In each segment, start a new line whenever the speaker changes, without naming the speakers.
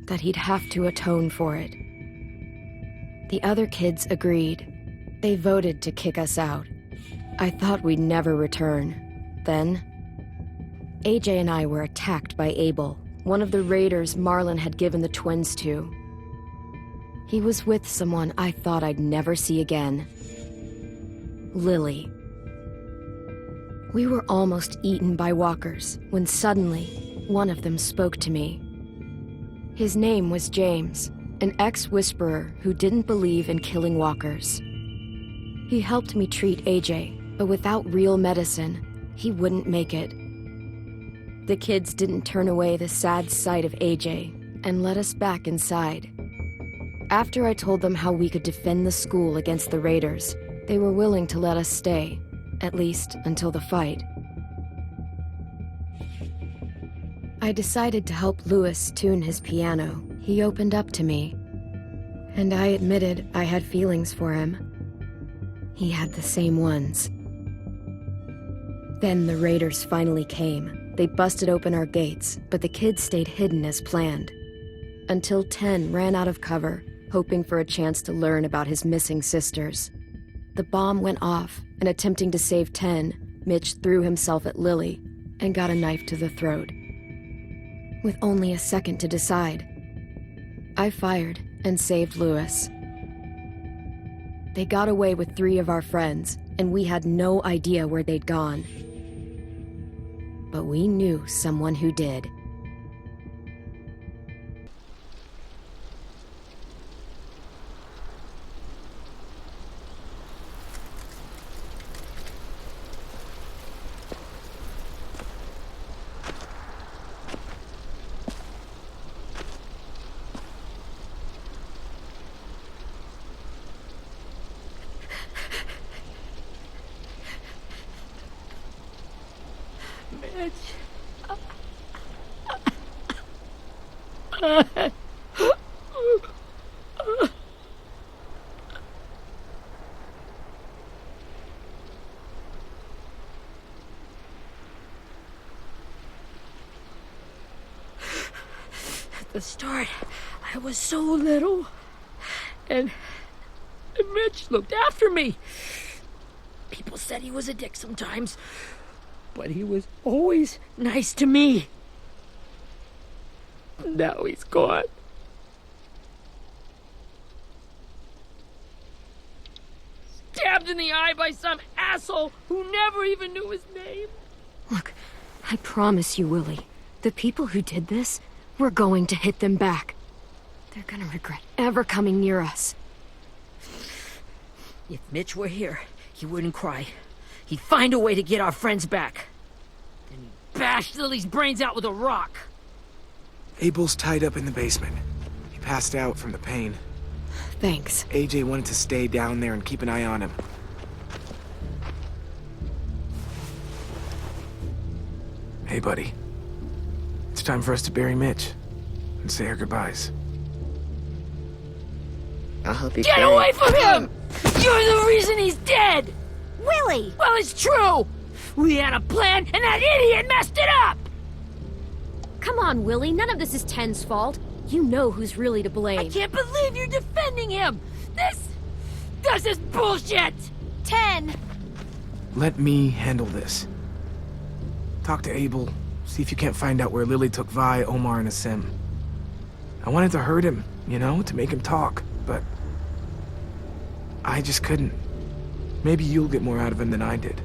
that he'd have to atone for it. The other kids agreed. They voted to kick us out. I thought we'd never return. Then, AJ and I were attacked by Abel, one of the raiders Marlon had given the twins to. He was with someone I thought I'd never see again. Lily. We were almost eaten by walkers when suddenly one of them spoke to me. His name was James, an ex-whisperer who didn't believe in killing walkers. He helped me treat AJ, but without real medicine, he wouldn't make it. The kids didn't turn away the sad sight of AJ and let us back inside. After I told them how we could defend the school against the raiders, they were willing to let us stay, at least until the fight. I decided to help Louis tune his piano. He opened up to me, and I admitted I had feelings for him. He had the same ones. Then the raiders finally came. They busted open our gates, but the kids stayed hidden as planned. Until 10 ran out of cover, hoping for a chance to learn about his missing sisters. The bomb went off, and attempting to save 10, Mitch threw himself at Lily and got a knife to the throat. With only a second to decide, I fired and saved Louis. They got away with 3 of our friends, and we had no idea where they'd gone. But we knew someone who did.
At the start, I was so little, and Mitch looked after me. People said he was a dick sometimes, but he was always nice to me. Now he's gone. Stabbed in the eye by some asshole who never even knew his name.
Look, I promise you, Willie, the people who did this, we're going to hit them back. They're gonna regret ever coming near us.
If Mitch were here, he wouldn't cry. He'd find a way to get our friends back. Then he'd bash Lily's brains out with a rock.
Abel's tied up in the basement. He passed out from the pain.
Thanks.
AJ wanted to stay down there and keep an eye on him. Hey, buddy. It's time for us to bury Mitch and say our goodbyes.
I'll help you
Get
carry
away from him! You're the reason he's dead!
Willie!
Well, it's true! We had a plan, and that idiot messed it up!
Come on, Willie, none of this is Ten's fault. You know who's really to blame.
I can't believe you're defending him! This is bullshit!
10!
Let me handle this. Talk to Abel. See if you can't find out where Lily took Vi, Omar, and Asim. I wanted to hurt him, you know, to make him talk, but I just couldn't. Maybe you'll get more out of him than I did.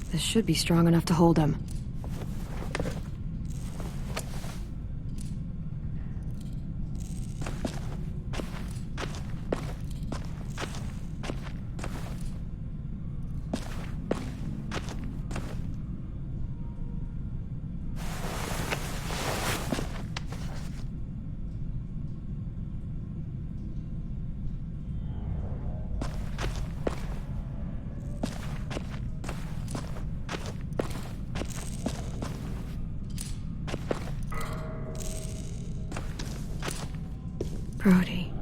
This should be strong enough to hold him. Brody.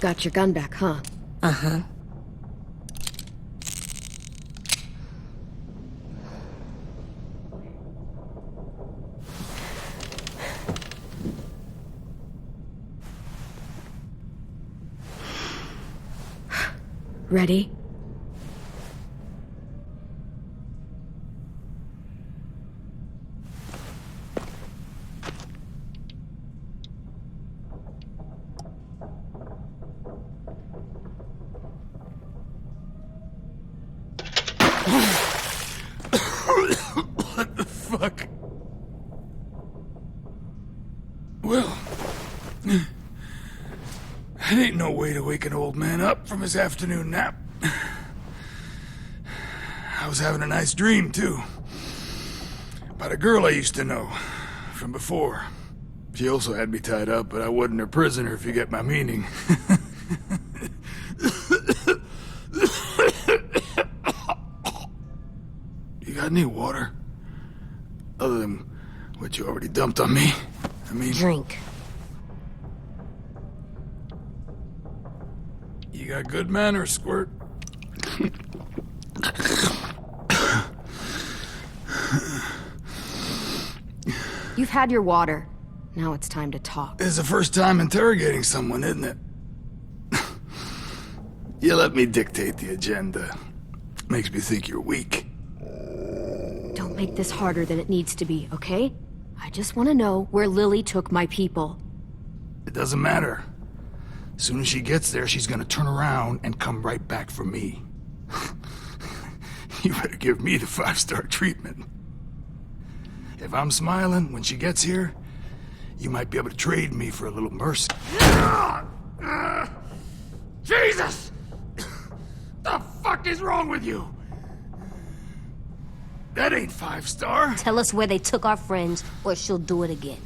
Got your gun back, huh?
Uh-huh.
Ready?
What the fuck? Well, that ain't no way to wake an old man up from his afternoon nap. I was having a nice dream, too. About a girl I used to know from before. She also had me tied up, but I wasn't her prisoner, if you get my meaning. You got any water? Other than what you already dumped on me? I mean...
Drink.
You got good manners, Squirt.
You've had your water. Now it's time to talk.
It's the first time interrogating someone, isn't it? You let me dictate the agenda. Makes me think you're weak.
Don't make this harder than it needs to be, okay? I just want to know where Lily took my people.
It doesn't matter. As soon as she gets there, she's gonna turn around and come right back for me. You better give me the 5-star treatment. If I'm smiling when she gets here, you might be able to trade me for a little mercy. Jesus! The fuck is wrong with you? That ain't 5-star.
Tell us where they took our friends, or she'll do it again.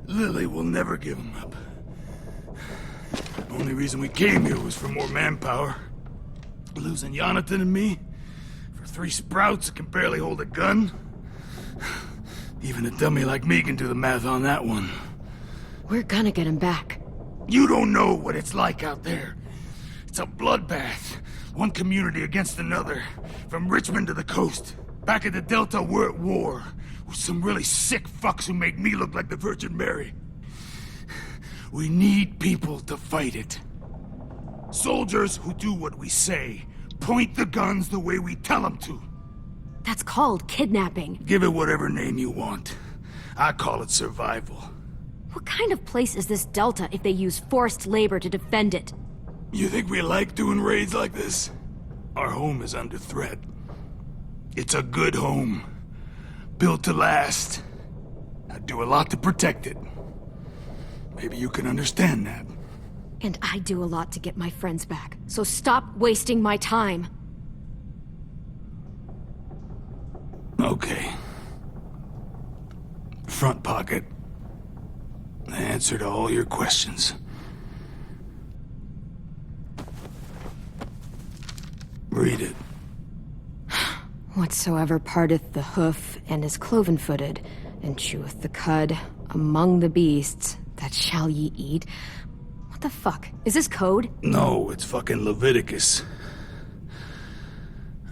Lily will never give him up. Only reason we came here was for more manpower. Losing Jonathan and me for 3 sprouts that can barely hold a gun. Even a dummy like me can do the math on that one.
We're gonna get him back.
You don't know what it's like out there. It's a bloodbath. One community against another. From Richmond to the coast. Back at the Delta, we're at war. With some really sick fucks who make me look like the Virgin Mary. We need people to fight it. Soldiers who do what we say. Point the guns the way we tell them to.
That's called kidnapping.
Give it whatever name you want. I call it survival.
What kind of place is this Delta if they use forced labor to defend it?
You think we like doing raids like this? Our home is under threat. It's a good home. Built to last. I do a lot to protect it. Maybe you can understand that.
And I do a lot to get my friends back. So stop wasting my time.
Okay. Front pocket. The answer to all your questions. Read it.
Whatsoever parteth the hoof and is cloven-footed, and cheweth the cud among the beasts, that shall ye eat. What the fuck? Is this code?
No, it's fucking Leviticus.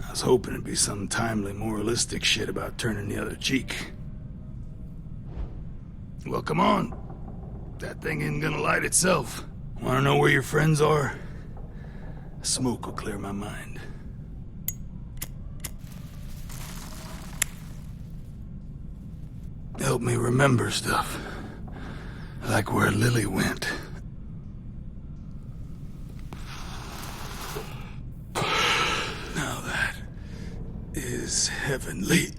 I was hoping it'd be some timely moralistic shit about turning the other cheek. Well, come on. That thing ain't gonna light itself. Wanna know where your friends are? Smoke will clear my mind. Help me remember stuff. Like where Lily went. Now that is heavenly.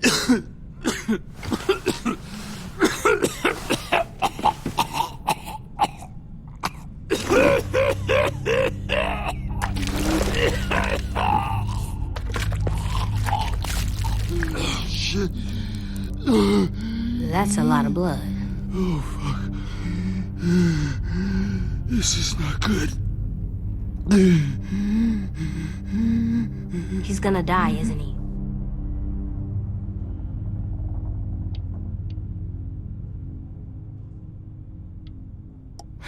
That's a lot of blood.
Oh, fuck. This is not good.
He's gonna die, isn't he?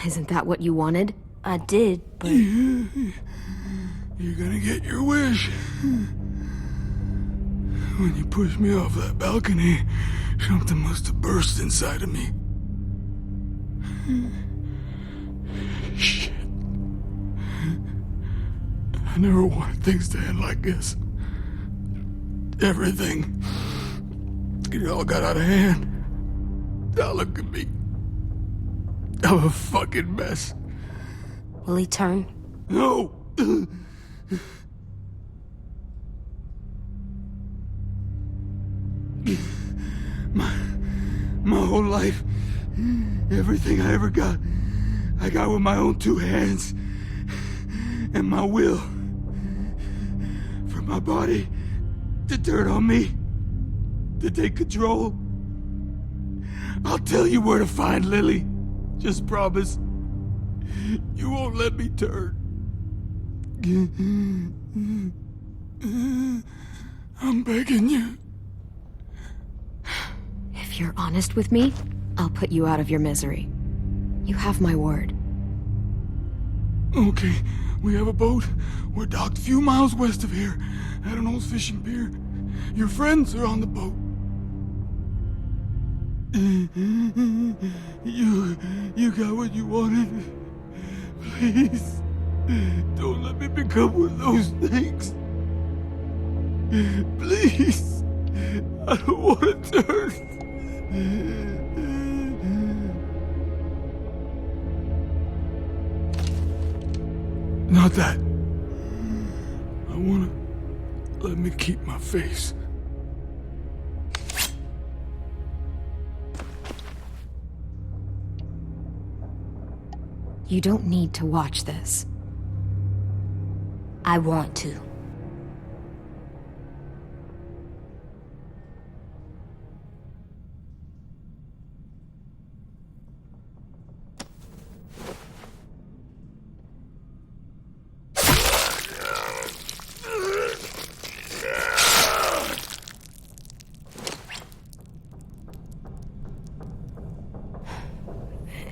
Isn't that what you wanted?
I did, but...
You're gonna get your wish. When you pushed me off that balcony, something must have burst inside of me. Shit. I never wanted things to end like this. Everything. It all got out of hand. Now look at me. I'm a fucking mess.
Will he turn?
No! My whole life, everything I ever got, I got with my own two hands and my will. For my body to turn on me, to take control. I'll tell you where to find Lily. Just promise. You won't let me turn. I'm begging you.
If you're honest with me, I'll put you out of your misery. You have my word.
Okay, we have a boat. We're docked a few miles west of here, at an old fishing pier. Your friends are on the boat. You got what you wanted. Please, don't let me become one of those things. Please, I don't want to turn. Not that. I wanna let me keep my face.
You don't need to watch this.
I want to.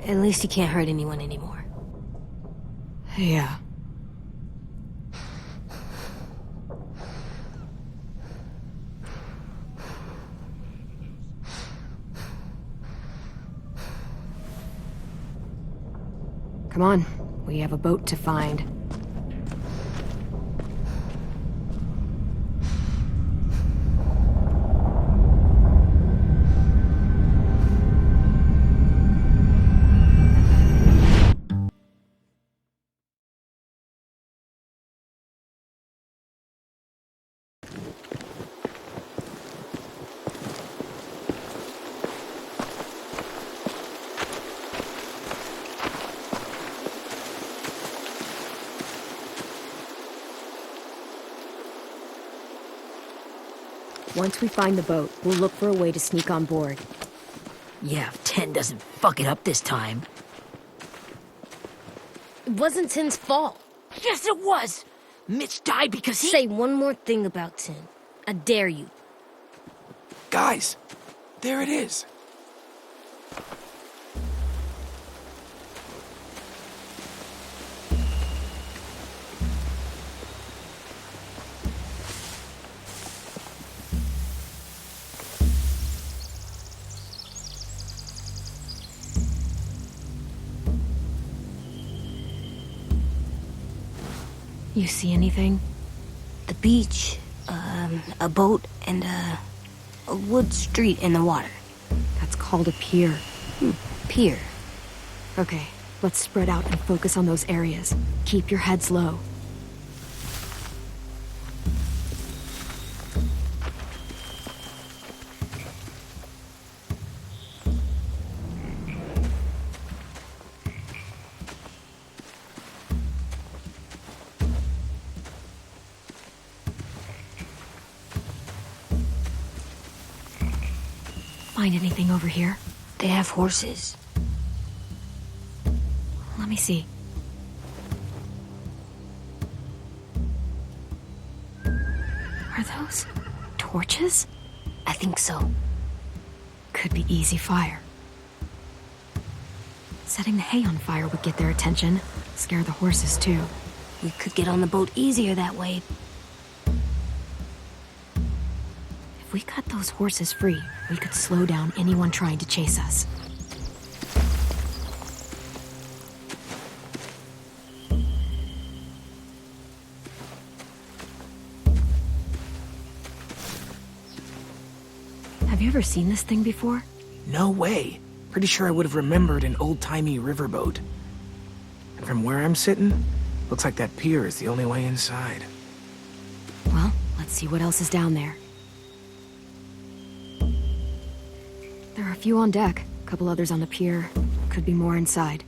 At least he can't hurt anyone anymore.
Yeah. Come on, we have a boat to find. Once we find the boat, we'll look for a way to sneak on board.
Yeah, if 10 doesn't fuck it up this time.
It wasn't Tin's fault.
Yes, it was! Mitch died because he...
Say one more thing about Tin. I dare you.
Guys, there it is.
You see anything?
The beach, a boat, and a wood street in the water.
That's called a pier.
Pier.
Okay, let's spread out and focus on those areas. Keep your heads low. find anything over here.
They have horses.
Let me see. Are those torches?
I think so.
Could be easy fire. Setting the hay on fire would get their attention. Scare the horses, too.
We could get on the boat easier that way.
If we cut those horses free, we could slow down anyone trying to chase us. Have you ever seen this thing before?
No way. Pretty sure I would have remembered an old-timey riverboat. And from where I'm sitting, looks like that pier is the only way inside.
Well, let's see what else is down there. There are a few on deck, a couple others on the pier. Could be more inside.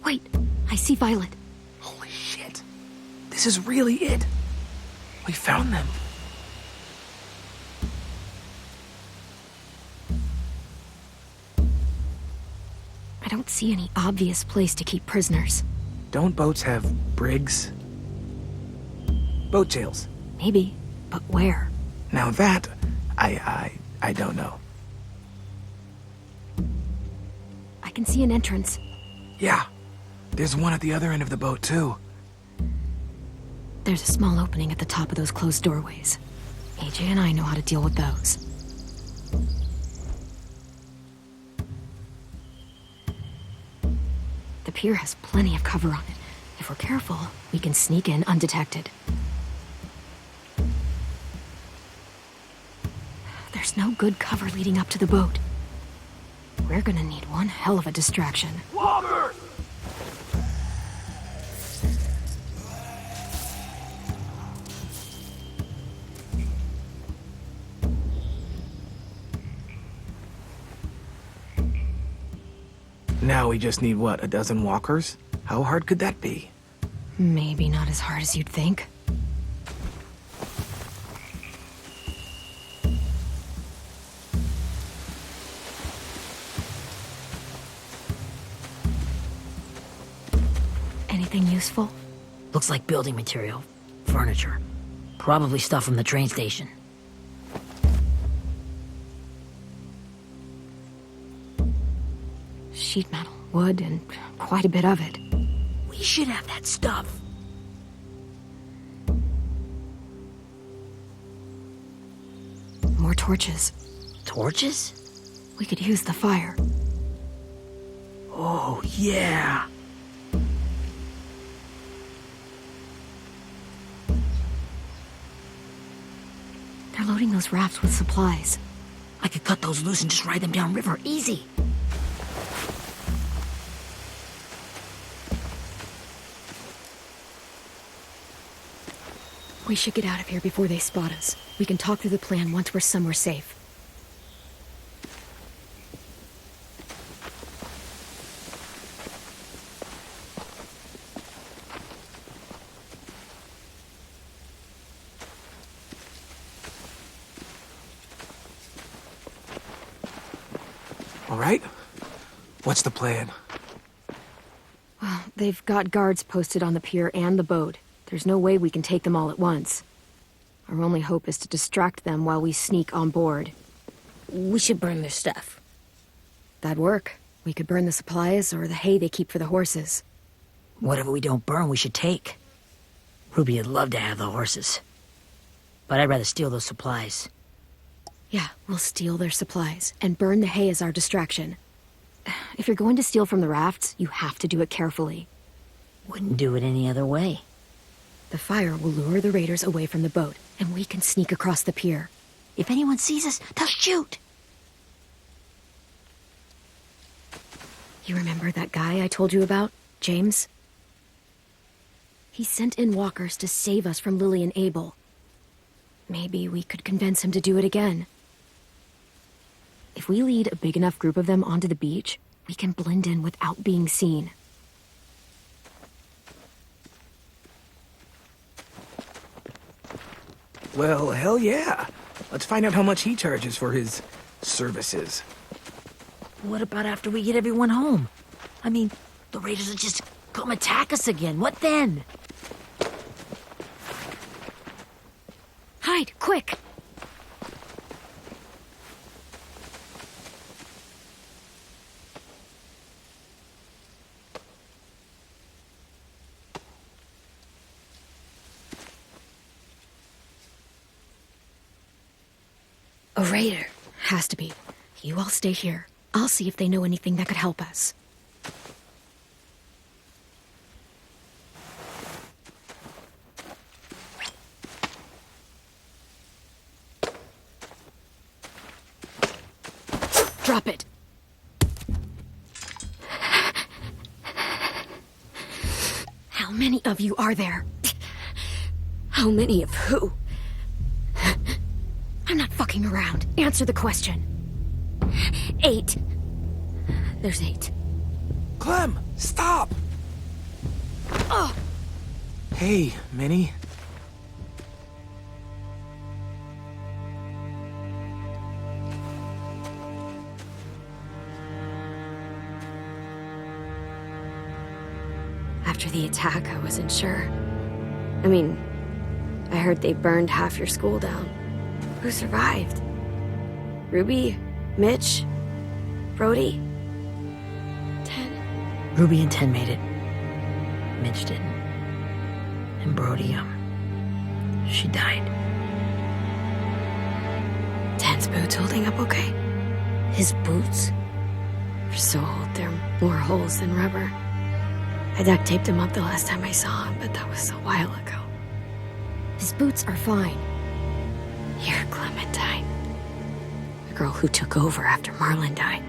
Wait, I see Violet.
Holy shit. This is really it. We found them.
I don't see any obvious place to keep prisoners.
Don't boats have brigs? Boat jails.
Maybe, but where?
Now that, I don't know.
I can see an entrance.
Yeah, there's one at the other end of the boat, too.
There's a small opening at the top of those closed doorways. AJ and I know how to deal with those. The pier has plenty of cover on it. If we're careful, we can sneak in undetected. There's no good cover leading up to the boat. We're gonna need one hell of a distraction.
Walker! Now we just need, what, a dozen walkers? How hard could that be?
Maybe not as hard as you'd think. Anything useful?
Looks like building material. Furniture. Probably stuff from the train station.
Sheet metal, wood, and quite a bit of it.
We should have that stuff.
More torches.
Torches?
We could use the fire.
Oh, yeah.
They're loading those rafts with supplies.
I could cut those loose and just ride them downriver. Easy.
We should get out of here before they spot us. We can talk through the plan once we're somewhere safe.
All right? What's the plan?
Well, they've got guards posted on the pier and the boat. There's no way we can take them all at once. Our only hope is to distract them while we sneak on board.
We should burn their stuff.
That'd work. We could burn the supplies or the hay they keep for the horses.
Whatever we don't burn, we should take. Ruby'd love to have the horses. But I'd rather steal those supplies.
Yeah, we'll steal their supplies and burn the hay as our distraction. If you're going to steal from the rafts, you have to do it carefully.
Wouldn't do it any other way.
The fire will lure the raiders away from the boat, and we can sneak across the pier.
If anyone sees us, they'll shoot.
You remember that guy I told you about, James? He sent in walkers to save us from Lily and Abel. Maybe we could convince him to do it again. If we lead a big enough group of them onto the beach, we can blend in without being seen.
Well, hell yeah. Let's find out how much he charges for his services.
What about after we get everyone home? I mean, the raiders will just come attack us again. What then?
Hide, quick! A raider. Has to be. You all stay here. I'll see if they know anything that could help us. Drop it. How many of you are there? How many of who? I'm not fucking around. Answer the question. 8. There's 8.
Clem, stop!
Oh!
Hey, Minnie.
After the attack, I wasn't sure. I mean, I heard they burned half your school down. Who survived? Ruby? Mitch? Brody? 10?
Ruby and 10 made it. Mitch didn't. And Brody, she died.
10's boots holding up okay?
His boots?
They're so old, there are more holes than rubber. I duct taped him up the last time I saw him, but that was a while ago. His boots are fine. You're Clementine. The girl who took over after Marlon died.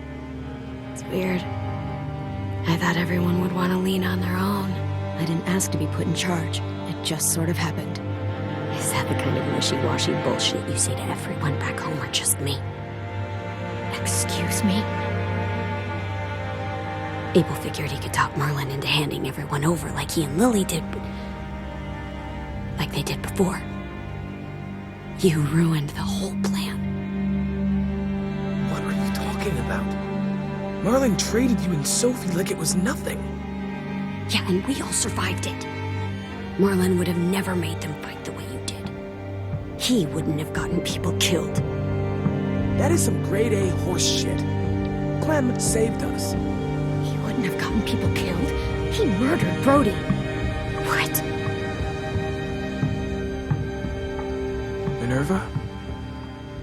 It's weird. I thought everyone would want to lean on their own. I didn't ask to be put in charge. It just sort of happened.
Is that the kind of wishy-washy bullshit you say to everyone back home or just me?
Excuse me?
Abel figured he could talk Marlon into handing everyone over like he and Lily did, but like they did before. You ruined the whole plan.
What are you talking about? Marlon traded you and Sophie like it was nothing.
Yeah, and we all survived it. Marlon would have never made them fight the way you did. He wouldn't have gotten people killed.
That is some grade A horse shit. Clem saved us.
He wouldn't have gotten people killed. He murdered Brody.
What?
Minerva?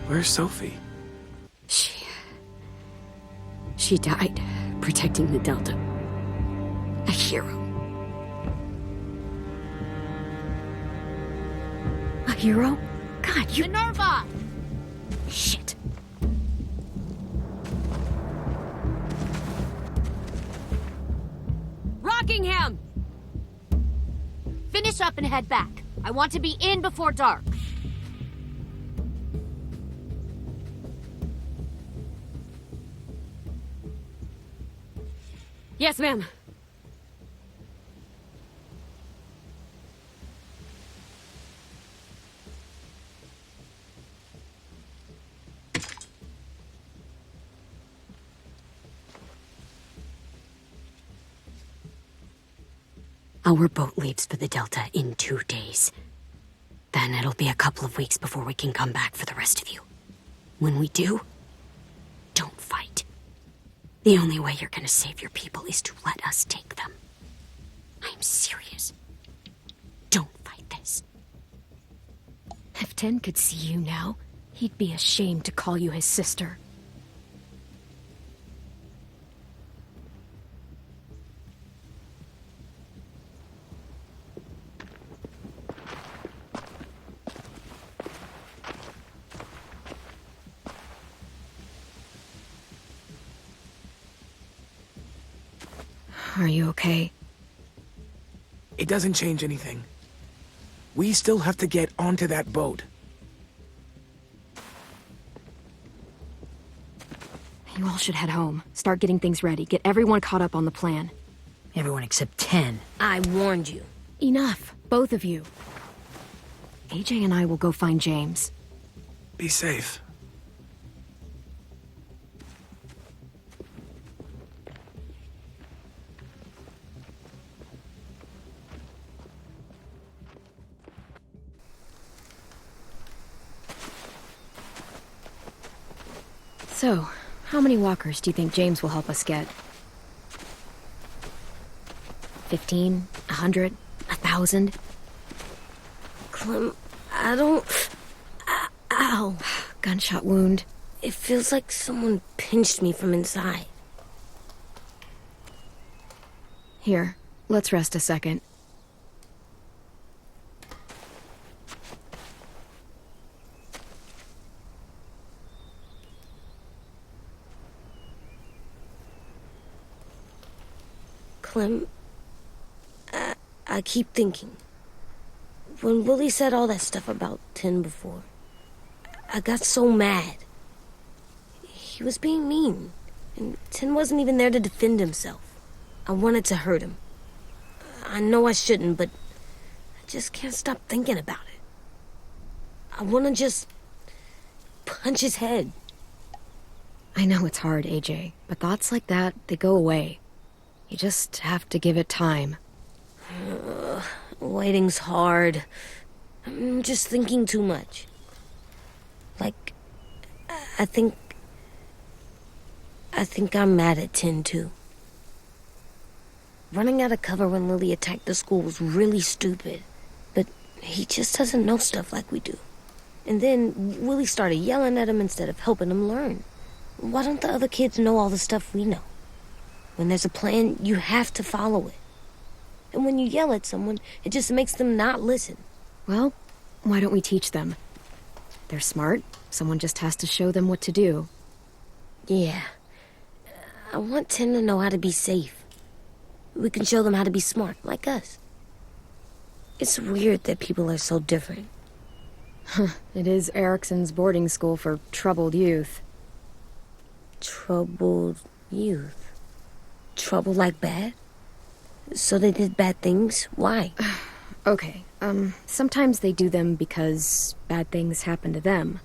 Where's Sophie?
She died protecting the Delta. A hero. A hero? God, you...
Minerva!
Shit.
Rockingham! Finish up and head back. I want to be in before dark.
Yes, ma'am.
Our boat leaves for the Delta in 2 days. Then it'll be a couple of weeks before we can come back for the rest of you. When we do, don't fight. The only way you're gonna save your people is to let us take them. I'm serious. Don't fight this.
If 10 could see you now, he'd be ashamed to call you his sister. Are you okay?
It doesn't change anything. We still have to get onto that boat.
You all should head home. Start getting things ready. Get everyone caught up on the plan.
Everyone except 10.
I warned you.
Enough. Both of you. AJ and I will go find James.
Be safe.
So, how many walkers do you think James will help us get? 15? 100? 1,000?
Clem, I don't... Ow.
Gunshot wound.
It feels like someone pinched me from inside.
Here, let's rest a second.
Clem, I keep thinking. When Willie said all that stuff about Tin before, I got so mad. He was being mean, and Tin wasn't even there to defend himself. I wanted to hurt him. I know I shouldn't, but I just can't stop thinking about it. I want to just punch his head.
I know it's hard, AJ, but thoughts like that, they go away. You just have to give it time.
Waiting's hard. I'm just thinking too much. Like, I think I'm mad at Tin, too. Running out of cover when Lily attacked the school was really stupid. But he just doesn't know stuff like we do. And then Willie started yelling at him instead of helping him learn. Why don't the other kids know all the stuff we know? When there's a plan, you have to follow it. And when you yell at someone, it just makes them not listen.
Well, why don't we teach them? They're smart. Someone just has to show them what to do.
Yeah. I want Tin to know how to be safe. We can show them how to be smart, like us. It's weird that people are so different.
It is Erickson's boarding school for troubled youth.
Troubled youth? Trouble like bad? So they did bad things? Why?
Okay, sometimes they do them because bad things happen to them.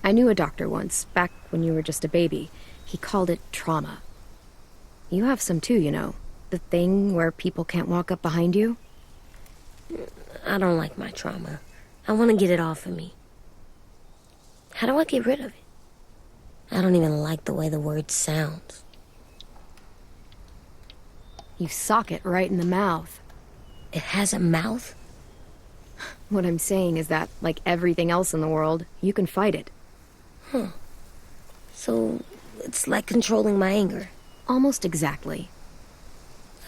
I knew a doctor once, back when you were just a baby. He called it trauma. You have some too, you know. The thing where people can't walk up behind you.
I don't like my trauma. I want to get it off of me. How do I get rid of it? I don't even like the way the word sounds.
You sock it right in the mouth.
It has a mouth?
What I'm saying is that, like everything else in the world, you can fight it.
Huh. So, it's like controlling my anger.
Almost exactly.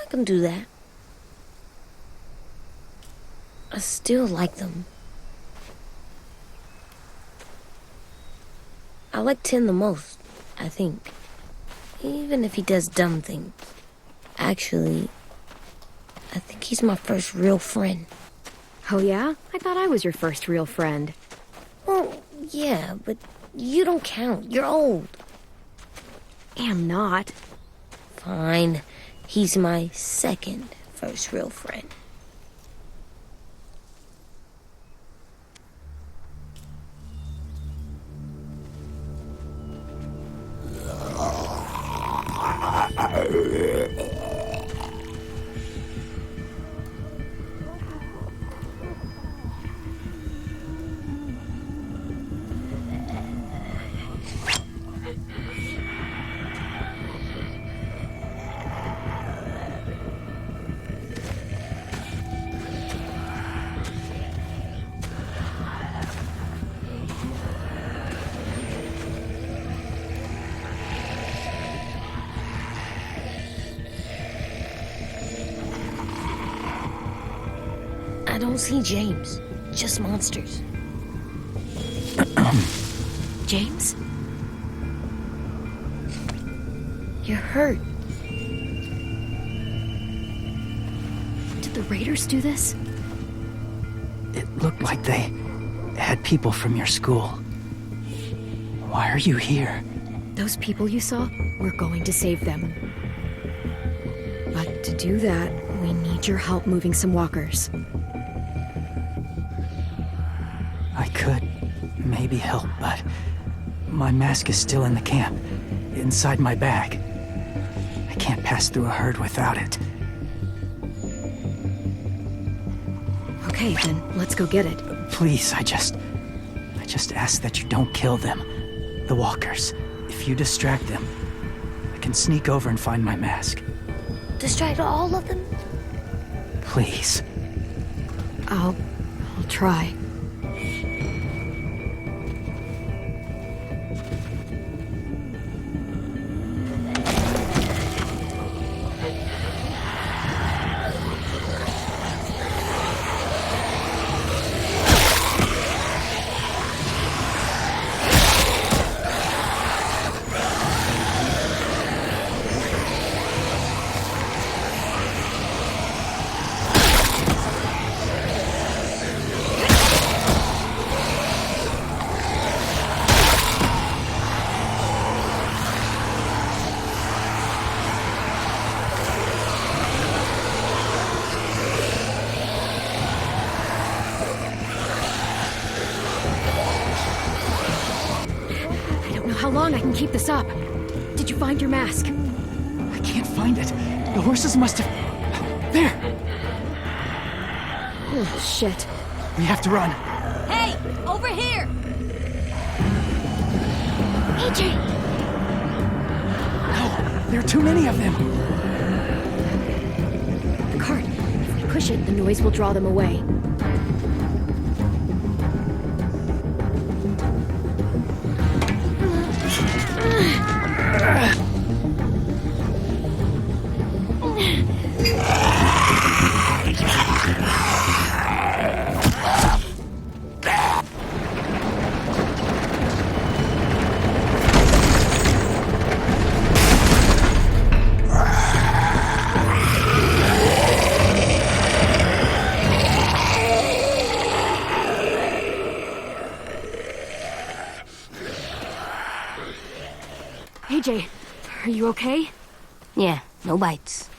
I can do that. I still like them. I like Tin the most, I think. Even if he does dumb things. Actually, I think he's my first real friend.
Oh yeah? I thought I was your first real friend.
Well, yeah, but you don't count. You're old.
Am not.
Fine. He's my second first real friend. I don't see James. Just monsters.
James? You're hurt. Did the raiders do this?
It looked like they had people from your school. Why are you here?
Those people you saw, we're going to save them. But to do that, we need your help moving some walkers.
I could maybe help, but my mask is still in the camp, inside my bag. I can't pass through a herd without it.
Okay, then let's go get it.
Please, I just ask that you don't kill them. The walkers. If you distract them, I can sneak over and find my mask.
Distract all of them?
Please.
I'll try. How long I can keep this up? Did you find your mask?
I can't find it. The horses must have... There!
Oh, shit.
We have to run.
Hey, over here!
AJ!
No, there are too many of them.
The cart. If we push it, the noise will draw them away. AJ, are you okay?
Yeah, no bites.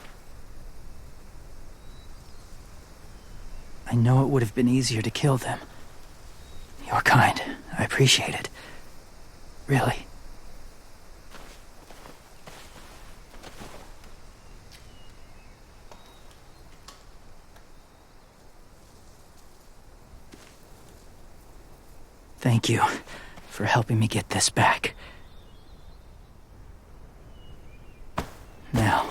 I know it would have been easier to kill them. You're kind. I appreciate it. Really. Thank you for helping me get this back. Now,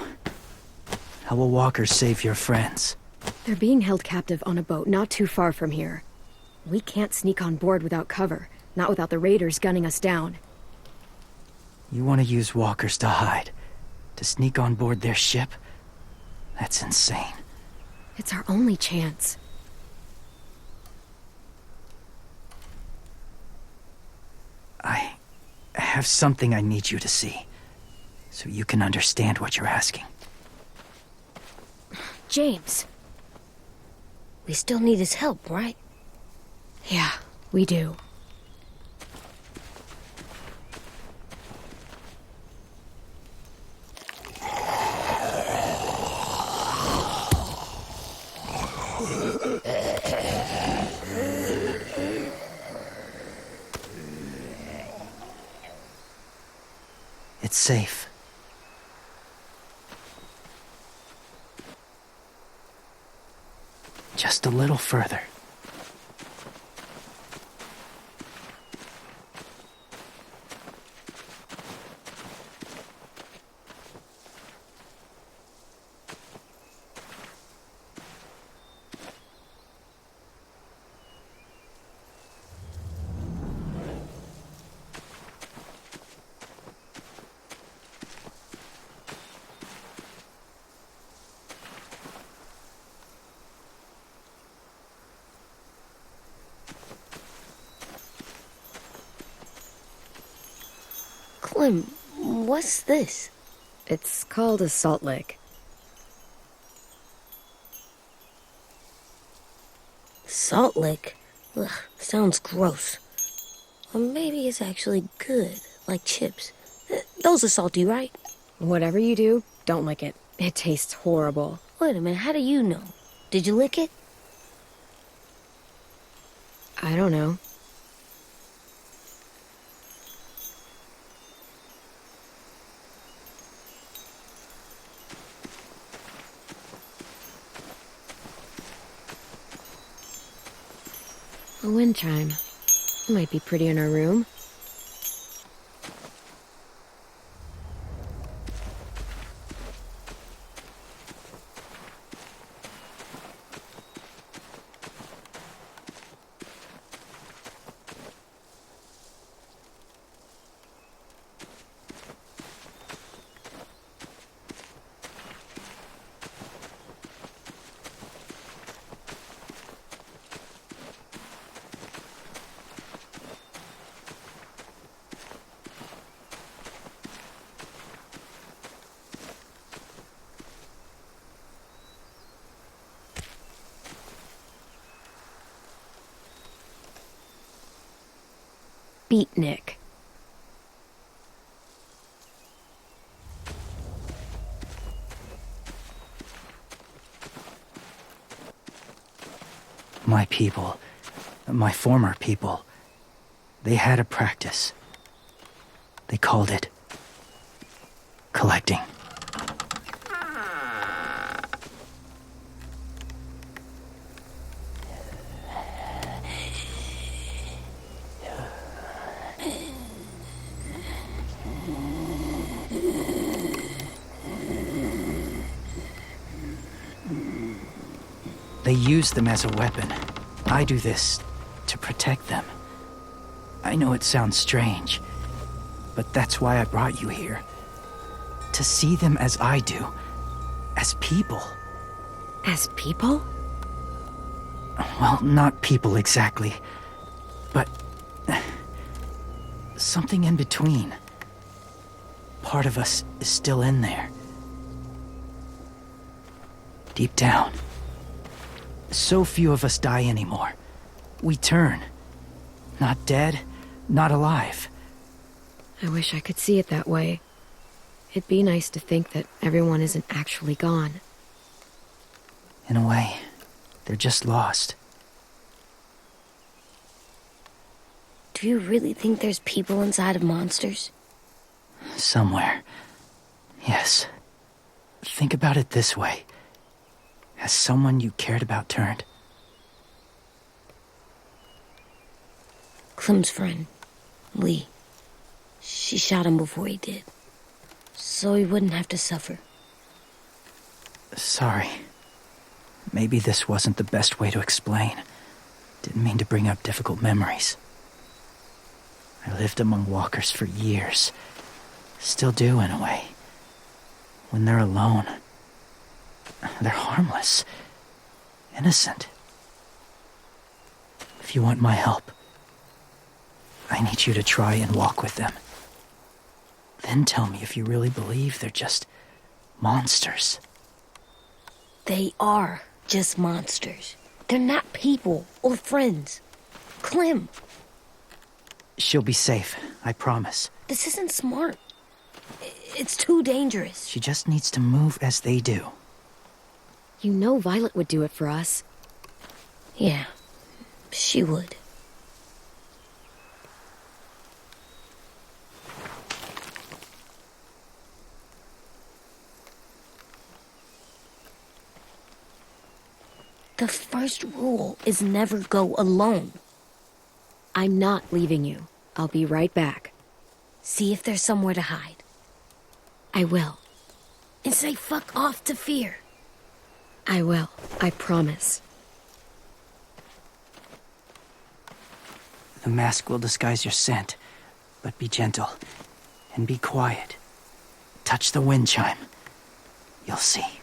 how will walkers save your friends?
They're being held captive on a boat not too far from here. We can't sneak on board without cover, not without the raiders gunning us down.
You want to use walkers to hide? To sneak on board their ship? That's insane.
It's our only chance.
I have something I need you to see, so you can understand what you're asking.
James.
We still need his help, right?
Yeah, we do.
It's safe. Just a little further.
Clem, what's this?
It's called a salt lick.
Salt lick? Ugh, sounds gross. Or maybe it's actually good, like chips. Those are salty, right?
Whatever you do, don't lick it. It tastes horrible.
Wait a minute, how do you know? Did you lick it?
I don't know. A wind chime. It might be pretty in our room. Beatnik.
My people, my former people, they had a practice. They called it collecting. They use them as a weapon. I do this to protect them. I know it sounds strange, but that's why I brought you here. To see them as I do, as people.
As people?
Well, not people exactly, but something in between. Part of us is still in there. Deep down. So few of us die anymore. We turn. Not dead, not alive.
I wish I could see it that way. It'd be nice to think that everyone isn't actually gone.
In a way, they're just lost.
Do you really think there's people inside of monsters?
Somewhere. Yes. Think about it this way. Has someone you cared about turned?
Clem's friend, Lee. She shot him before he did. So he wouldn't have to suffer.
Sorry. Maybe this wasn't the best way to explain. Didn't mean to bring up difficult memories. I lived among walkers for years. Still do, in a way. When they're alone, they're harmless. Innocent. If you want my help, I need you to try and walk with them. Then tell me if you really believe they're just monsters.
They are just monsters. They're not people or friends. Clem,
She'll be safe, I promise.
this isn't smart. It's too dangerous.
She just needs to move as they do.
You know Violet would do it for us.
Yeah, she would. The first rule is never go alone.
I'm not leaving you. I'll be right back.
See if there's somewhere to hide.
I will.
And say fuck off to fear.
I will. I promise.
The mask will disguise your scent, but be gentle and be quiet. Touch the wind chime. You'll see.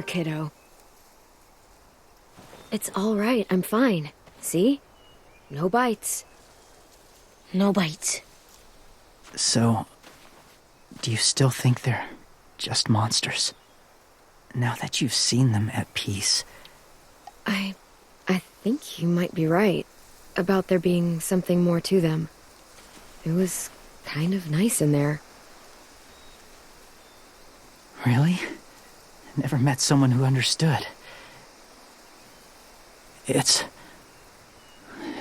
there, kiddo. It's all right. I'm fine. See? No bites.
No bites.
So, do you still think they're just monsters? Now that you've seen them at peace.
I think you might be right about there being something more to them. It was kind of nice in there.
Really? Never met someone who understood.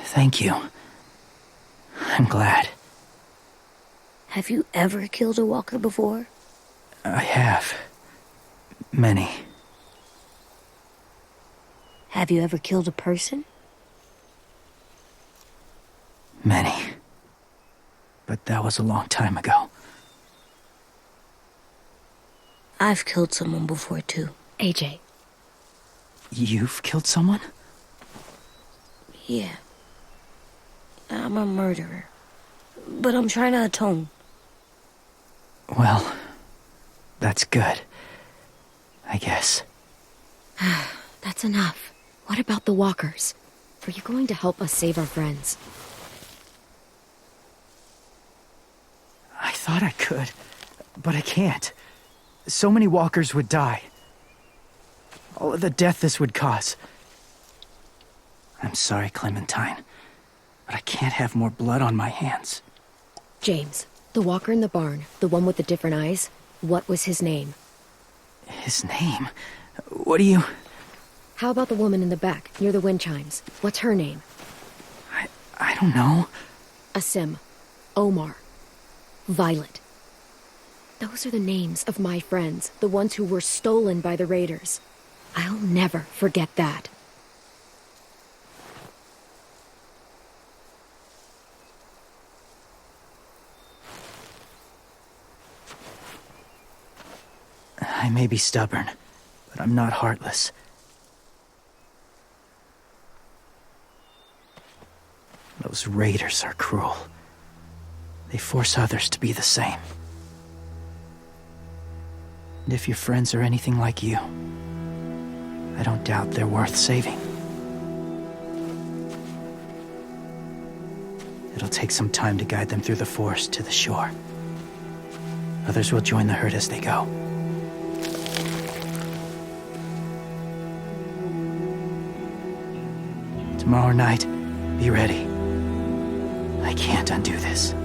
Thank you. I'm glad.
Have you ever killed a walker before?
I have. Many.
Have you ever killed a person?
Many. But that was a long time ago.
I've killed someone before, too.
AJ.
You've killed someone?
Yeah. I'm a murderer. But I'm trying to atone.
Well, that's good. I guess.
That's enough. What about the walkers? Are you going to help us save our friends?
I thought I could, but I can't. So many walkers would die. All of the death this would cause. I'm sorry, Clementine, but I can't have more blood on my hands.
James, the walker in the barn, the one with the different eyes, what was his name?
His name? What do you...
How about the woman in the back, near the wind chimes? What's her name?
I don't know.
Asim, Omar, Violet. Those are the names of my friends, the ones who were stolen by the raiders. I'll never forget that.
I may be stubborn, but I'm not heartless. Those raiders are cruel. They force others to be the same. And if your friends are anything like you, I don't doubt they're worth saving. It'll take some time to guide them through the forest to the shore. Others will join the herd as they go. Tomorrow night, be ready. I can't undo this.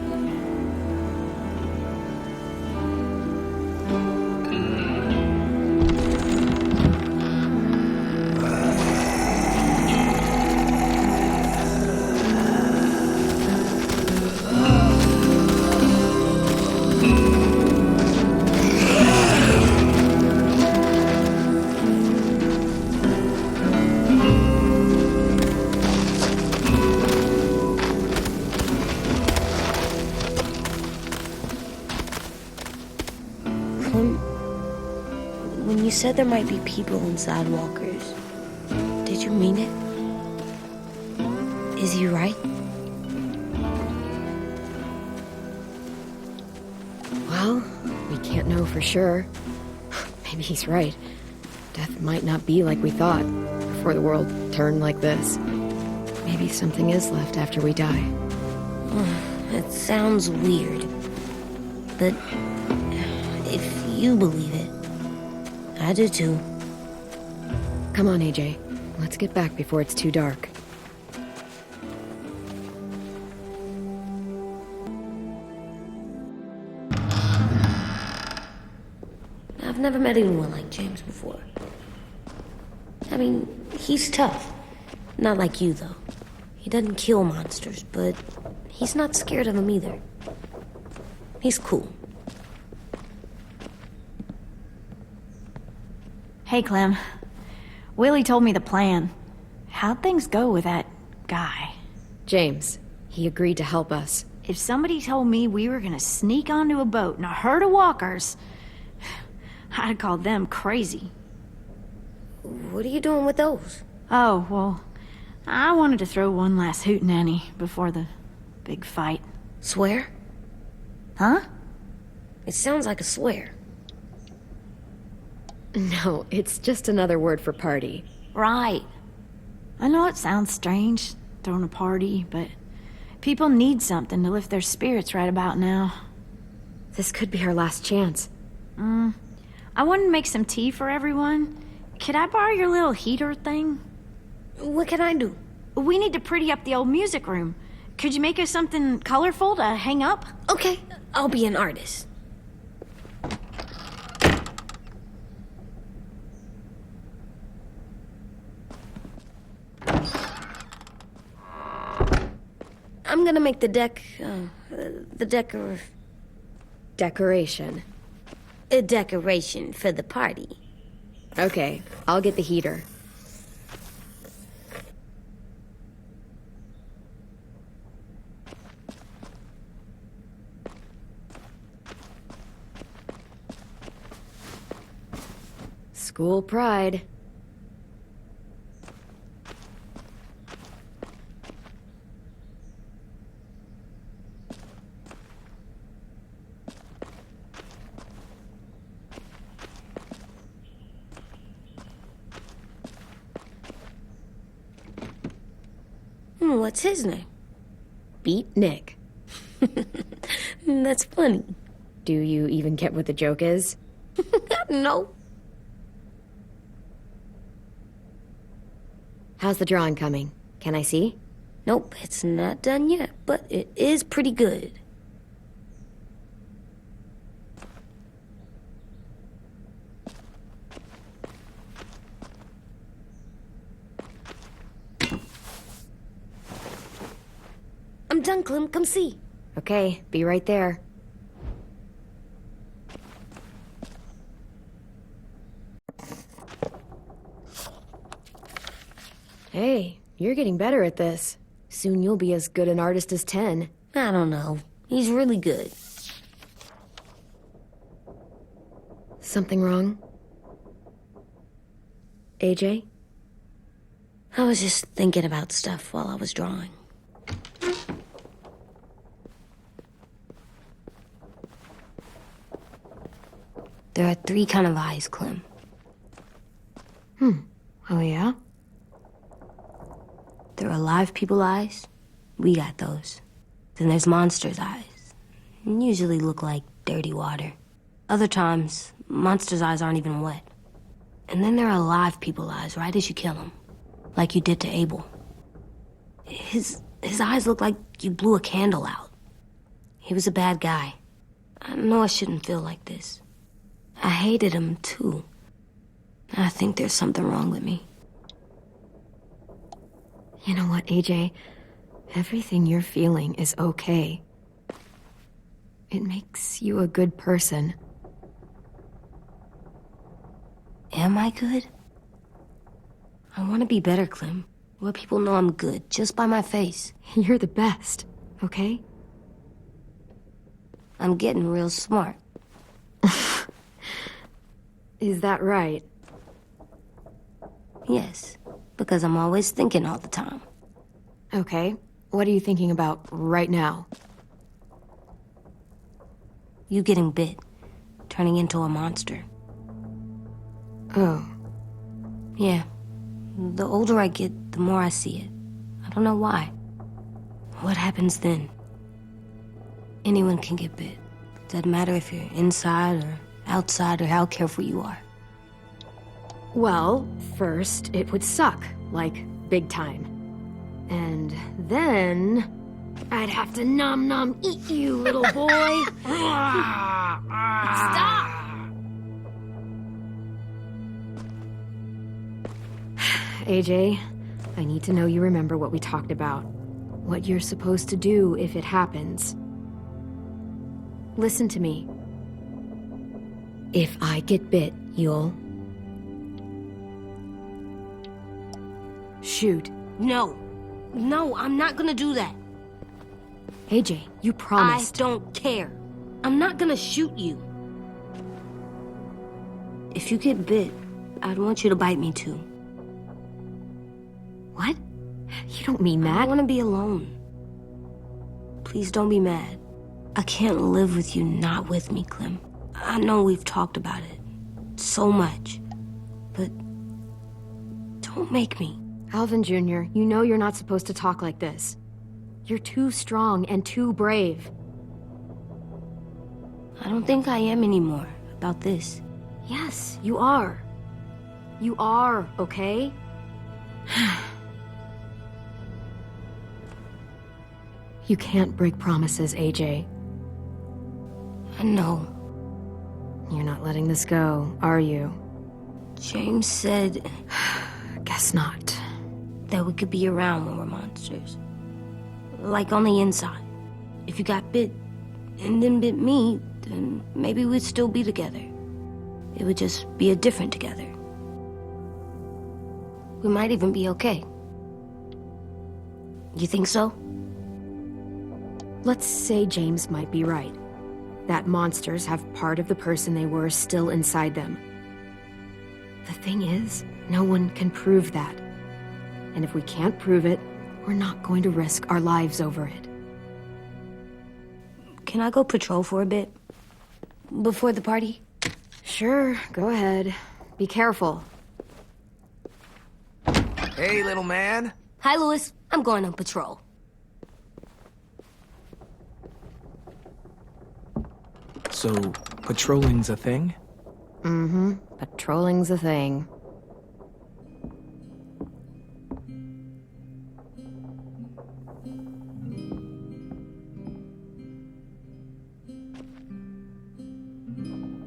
When you said there might be people inside walkers, did you mean it? Is he right?
Well, we can't know for sure. Maybe he's right. Death might not be like we thought before the world turned like this. Maybe something is left after we die.
It sounds weird. But if you believe it, I do too.
Come on, AJ. Let's get back before it's too dark.
I've never met anyone like James before. I mean, he's tough. Not like you, though. He doesn't kill monsters, but he's not scared of them either. He's cool.
Hey, Clem. Willie told me the plan. How'd things go with that guy?
James, he agreed to help us.
If somebody told me we were gonna sneak onto a boat in a herd of walkers, I'd call them crazy.
What are you doing with those?
Oh, well, I wanted to throw one last hootenanny before the big fight.
Swear?
Huh?
It sounds like a swear.
No, it's just another word for party.
Right. I know it sounds strange, throwing a party, but people need something to lift their spirits right about now.
This could be our last chance.
I wanted to make some tea for everyone. Could I borrow your little heater thing?
What can I do?
We need to pretty up the old music room. Could you make us something colorful to hang up?
Okay, I'll be an artist. I'm gonna make the
Decoration.
a decoration for the party.
Okay, I'll get the heater. School pride.
What's his name?
Beat Nick.
That's funny.
Do you even get what the joke is?
No.
How's the drawing coming? Can I see?
Nope, it's not done yet, but it is pretty good. I'm done, Clem. Come see.
Okay, be right there. Hey, you're getting better at this. Soon you'll be as good an artist as 10.
I don't know. He's really good.
Something wrong? AJ?
I was just thinking about stuff while I was drawing. There are 3 kind of eyes, Clem.
Oh, yeah?
There are live people eyes. We got those. Then there's monsters' eyes. Usually look like dirty water. Other times, monsters' eyes aren't even wet. And then there are live people eyes right as you kill them. Like you did to Abel. His eyes look like you blew a candle out. He was a bad guy. I know I shouldn't feel like this. I hated him, too. I think there's something wrong with me.
You know what, AJ? Everything you're feeling is okay. It makes you a good person.
Am I good? I want to be better, Clem. Let people know I'm good, just by my face.
You're the best, okay?
I'm getting real smart.
Is that right?
Yes, because I'm always thinking all the time.
Okay, what are you thinking about right now?
You getting bit, turning into a monster.
Oh.
Yeah. The older I get, the more I see it. I don't know why. What happens then? Anyone can get bit. Doesn't matter if you're inside or outside or how careful you are.
Well, first, it would suck, like, big time. And then, I'd have to nom eat you, little boy. Stop! AJ, I need to know you remember what we talked about. What you're supposed to do if it happens. Listen to me. If I get bit, you'll... shoot.
No. No, I'm not gonna do that.
AJ, you promised.
I don't care. I'm not gonna shoot you. If you get bit, I'd want you to bite me too.
What? You don't mean
I
that.
want to be alone. Please don't be mad. I can't live with you not with me, Clem. I know we've talked about it so much. But don't make me.
Alvin Jr., you know you're not supposed to talk like this. You're too strong and too brave.
I don't think I am anymore about this.
Yes, you are. You are, okay? You can't break promises, AJ.
I know.
You're not letting this go, are you?
James said
Guess not.
that we could be around when we're monsters. Like on the inside. If you got bit and then bit me, then maybe we'd still be together. It would just be a different together. We might even be okay. You think so?
Let's say James might be right. That monsters have part of the person they were still inside them. The thing is, no one can prove that. And if we can't prove it, we're not going to risk our lives over it.
Can I go patrol for a bit? Before the party?
Sure, go ahead. Be careful.
Hey, little man.
Hi, Louis. I'm going on patrol.
So, patrolling's a thing?
Mm-hmm. Patrolling's a thing.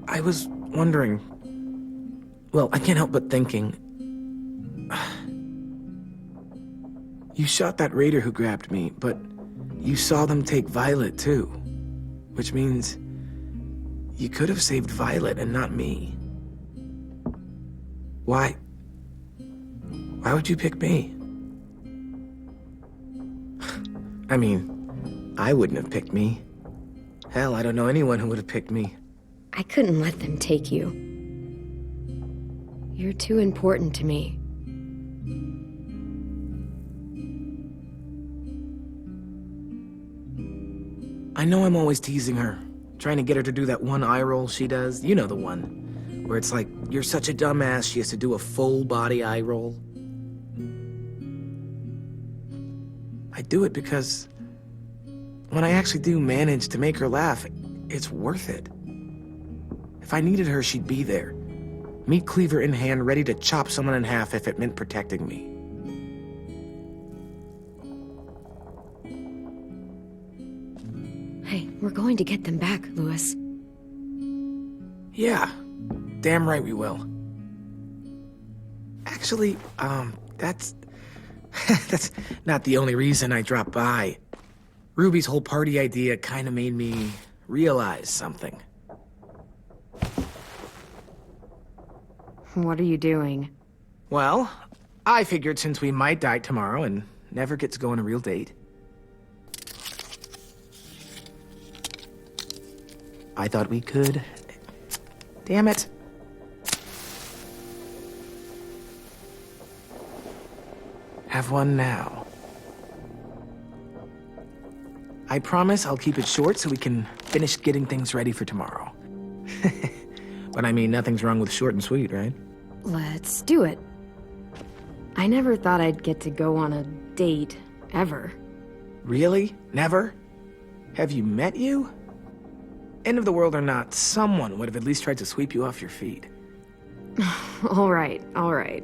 I was wondering... Well, I can't help but thinking... You shot that raider who grabbed me, but you saw them take Violet, too. Which means... You could have saved Violet and not me. Why? Why would you pick me? I mean, I wouldn't have picked me. Hell, I don't know anyone who would have picked me.
I couldn't let them take you. You're too important to me.
I know I'm always teasing her, trying to get her to do that one eye roll she does. You know the one, where it's like, you're such a dumbass, she has to do a full body eye roll. I do it because when I actually do manage to make her laugh, it's worth it. If I needed her, she'd be there. Meat cleaver in hand, ready to chop someone in half if it meant protecting me.
Hey, we're going to get them back, Louis.
Yeah, damn right we will. Actually, that's... that's not the only reason I dropped by. Ruby's whole party idea kind of made me realize something.
What are you doing?
Well, I figured since we might die tomorrow and never get to go on a real date, I thought we could... Damn it. Have one now. I promise I'll keep it short so we can finish getting things ready for tomorrow. But I mean, nothing's wrong with short and sweet, right?
Let's do it. I never thought I'd get to go on a date, ever.
Really? Never? Have you met you? End of the world or not, someone would have at least tried to sweep you off your feet.
All right, all right.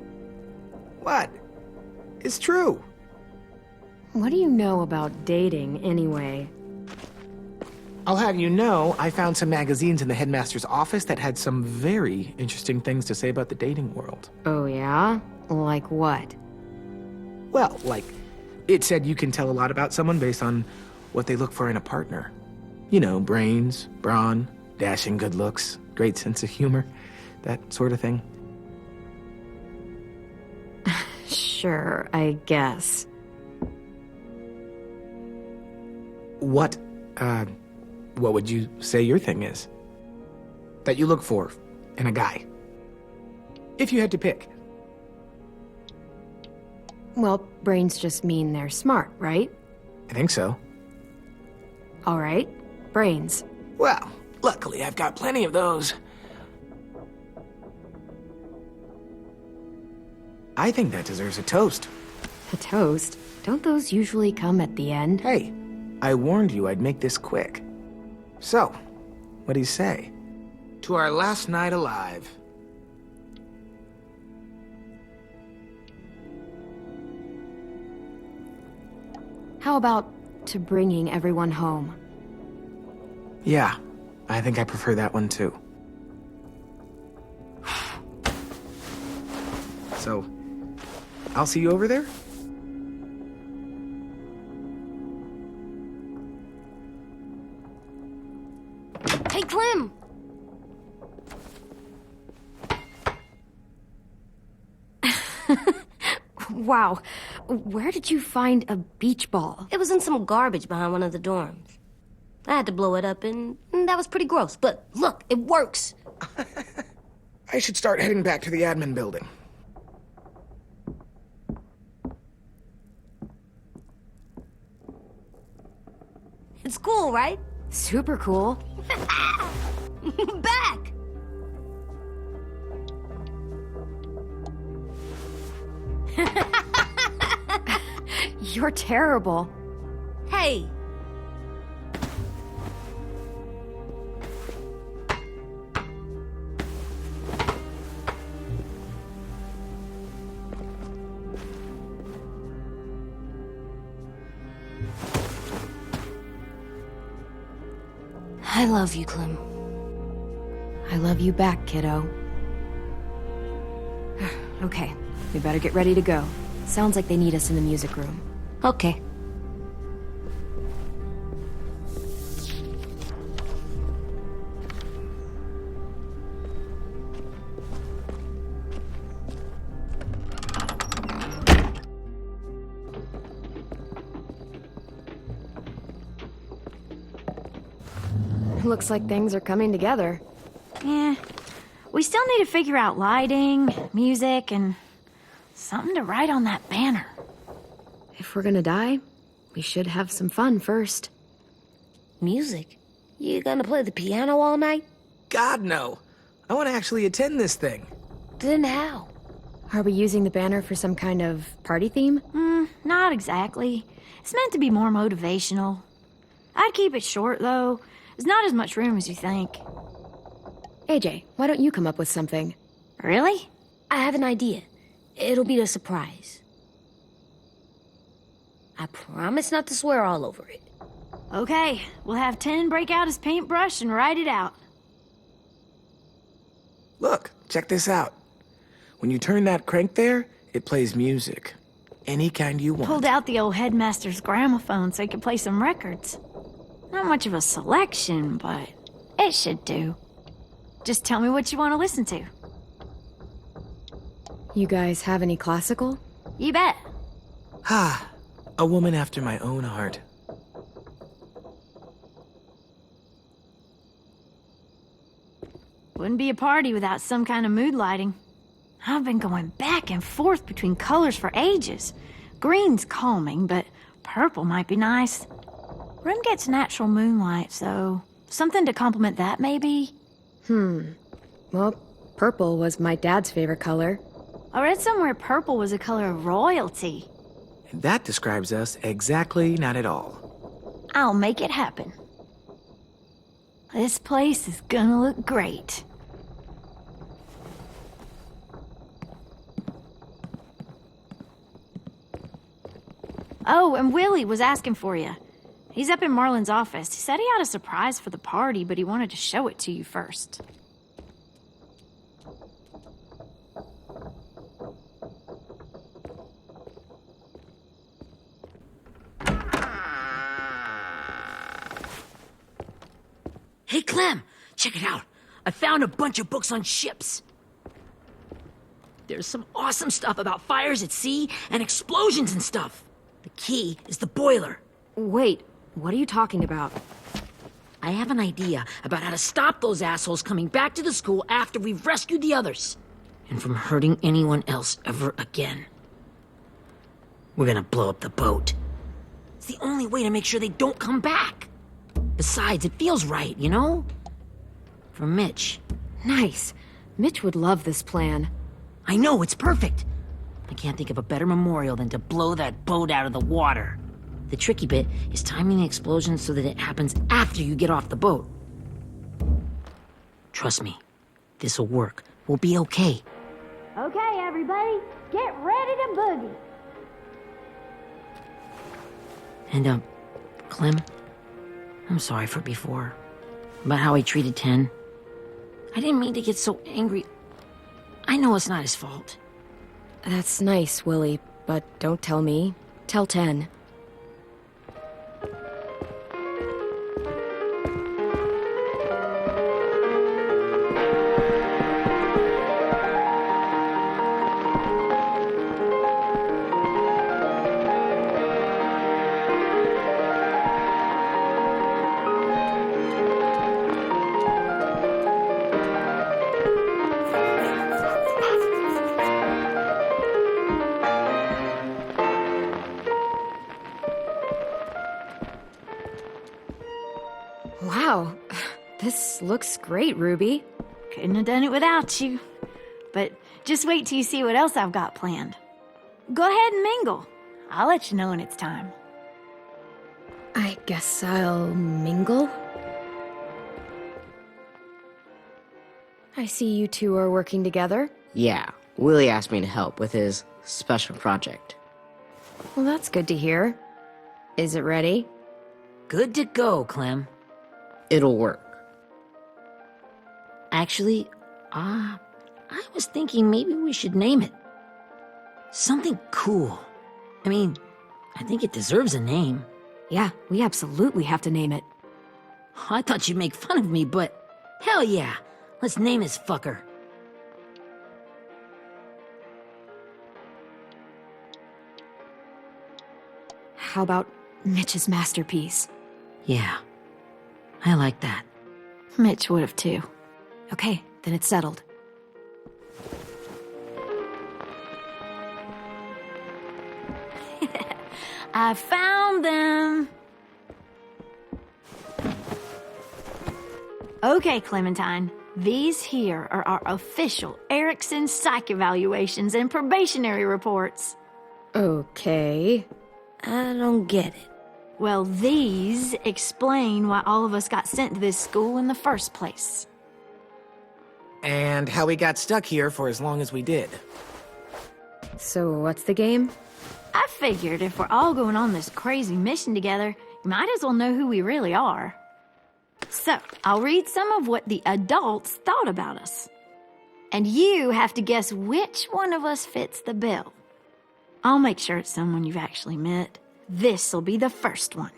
What? It's true.
What do you know about dating, anyway?
I'll have you know, I found some magazines in the headmaster's office that had some very interesting things to say about the dating world.
Oh, yeah? Like what?
Well, like, it said you can tell a lot about someone based on what they look for in a partner. You know, brains, brawn, dashing good looks, great sense of humor, that sort of thing.
Sure, I guess.
What would you say your thing is? That you look for in a guy? If you had to pick.
Well, brains just mean they're smart, right?
I think so.
All right, brains.
I think that deserves a toast.
A toast? Don't those usually come at the end?
Hey, I warned you I'd make this quick. So, what do you say? To our last night alive.
How about to bringing everyone home?
Yeah, I think I prefer that one too. So, I'll see you over there?
Hey, Clem!
Wow, where did you find a beach ball?
It was in some garbage behind one of the dorms. I had to blow it up, and that was pretty gross. But look, it works.
I should start heading back to the admin building.
It's cool, right?
Super cool.
Back!
You're terrible.
Hey! I love you, Clem.
I love you back, kiddo. Okay, we better get ready to go. Sounds like they need us in the music room.
Okay.
Looks like things are coming together.
Yeah. We still need to figure out lighting, music, and something to write on that banner.
If we're gonna die, we should have some fun first.
Music? You gonna play the piano all night?
God, no. I want to actually attend this thing.
Then how?
Are we using the banner for some kind of party theme?
Not exactly. It's meant to be more motivational. I'd keep it short, though. There's not as much room as you think.
AJ, why don't you come up with something?
Really?
I have an idea. It'll be a surprise. I promise not to swear all over it.
Okay, we'll have 10 break out his paintbrush and write it out.
Look, check this out. When you turn that crank there, it plays music. Any kind you want.
Pulled out the old headmaster's gramophone so he could play some records. Not much of a selection, but it should do. Just tell me what you want to listen to.
You guys have any classical?
You bet.
Ah, a woman after my own heart.
Wouldn't be a party without some kind of mood lighting. I've been going back and forth between colors for ages. Green's calming, but purple might be nice. Room gets natural moonlight, so something to complement that, maybe?
Well, purple was my dad's favorite color.
I read somewhere purple was a color of royalty.
And that describes us exactly not at all.
I'll make it happen. This place is gonna look great. Oh, and Willie was asking for you. He's up in Marlin's office. He said he had a surprise for the party, but he wanted to show it to you first.
Hey, Clem, check it out. I found a bunch of books on ships. There's some awesome stuff about fires at sea and explosions and stuff. The key is the boiler.
Wait, what are you talking about?
I have an idea about how to stop those assholes coming back to the school after we've rescued the others. And from hurting anyone else ever again. We're gonna blow up the boat. It's the only way to make sure they don't come back. Besides, it feels right, you know? For Mitch.
Nice. Mitch would love this plan.
I know, it's perfect. I can't think of a better memorial than to blow that boat out of the water. The tricky bit is timing the explosion so that it happens after you get off the boat. Trust me, this'll work. We'll be okay.
Okay, everybody, get ready to boogie.
And, Clem, I'm sorry for before. About how he treated Ten. I didn't mean to get so angry. I know it's not his fault.
That's nice, Willie, but don't tell me. Tell 10. Wow, this looks great, Ruby.
Couldn't have done it without you. But just wait till you see what else I've got planned. Go ahead and mingle. I'll let you know when it's time.
I guess I'll mingle? I see you two are working together.
Yeah, Willie asked me to help with his special project.
Well, that's good to hear. Is it ready?
Good to go, Clem.
It'll work.
Actually, I was thinking maybe we should name it. Something cool. I mean, I think it deserves a name.
Yeah, we absolutely have to name it.
I thought you'd make fun of me, but hell yeah. Let's name this fucker.
How about Mitch's masterpiece?
Yeah, I like that.
Mitch would have too.
Okay, then it's settled.
I found them. Okay, Clementine. These here are our official Erickson psych evaluations and probationary reports.
Okay.
I don't get it.
Well, these explain why all of us got sent to this school in the first place.
And how we got stuck here for as long as we did.
So what's the game?
I figured if we're all going on this crazy mission together, you might as well know who we really are. So, I'll read some of what the adults thought about us. And you have to guess which one of us fits the bill. I'll make sure it's someone you've actually met. This'll be the first one.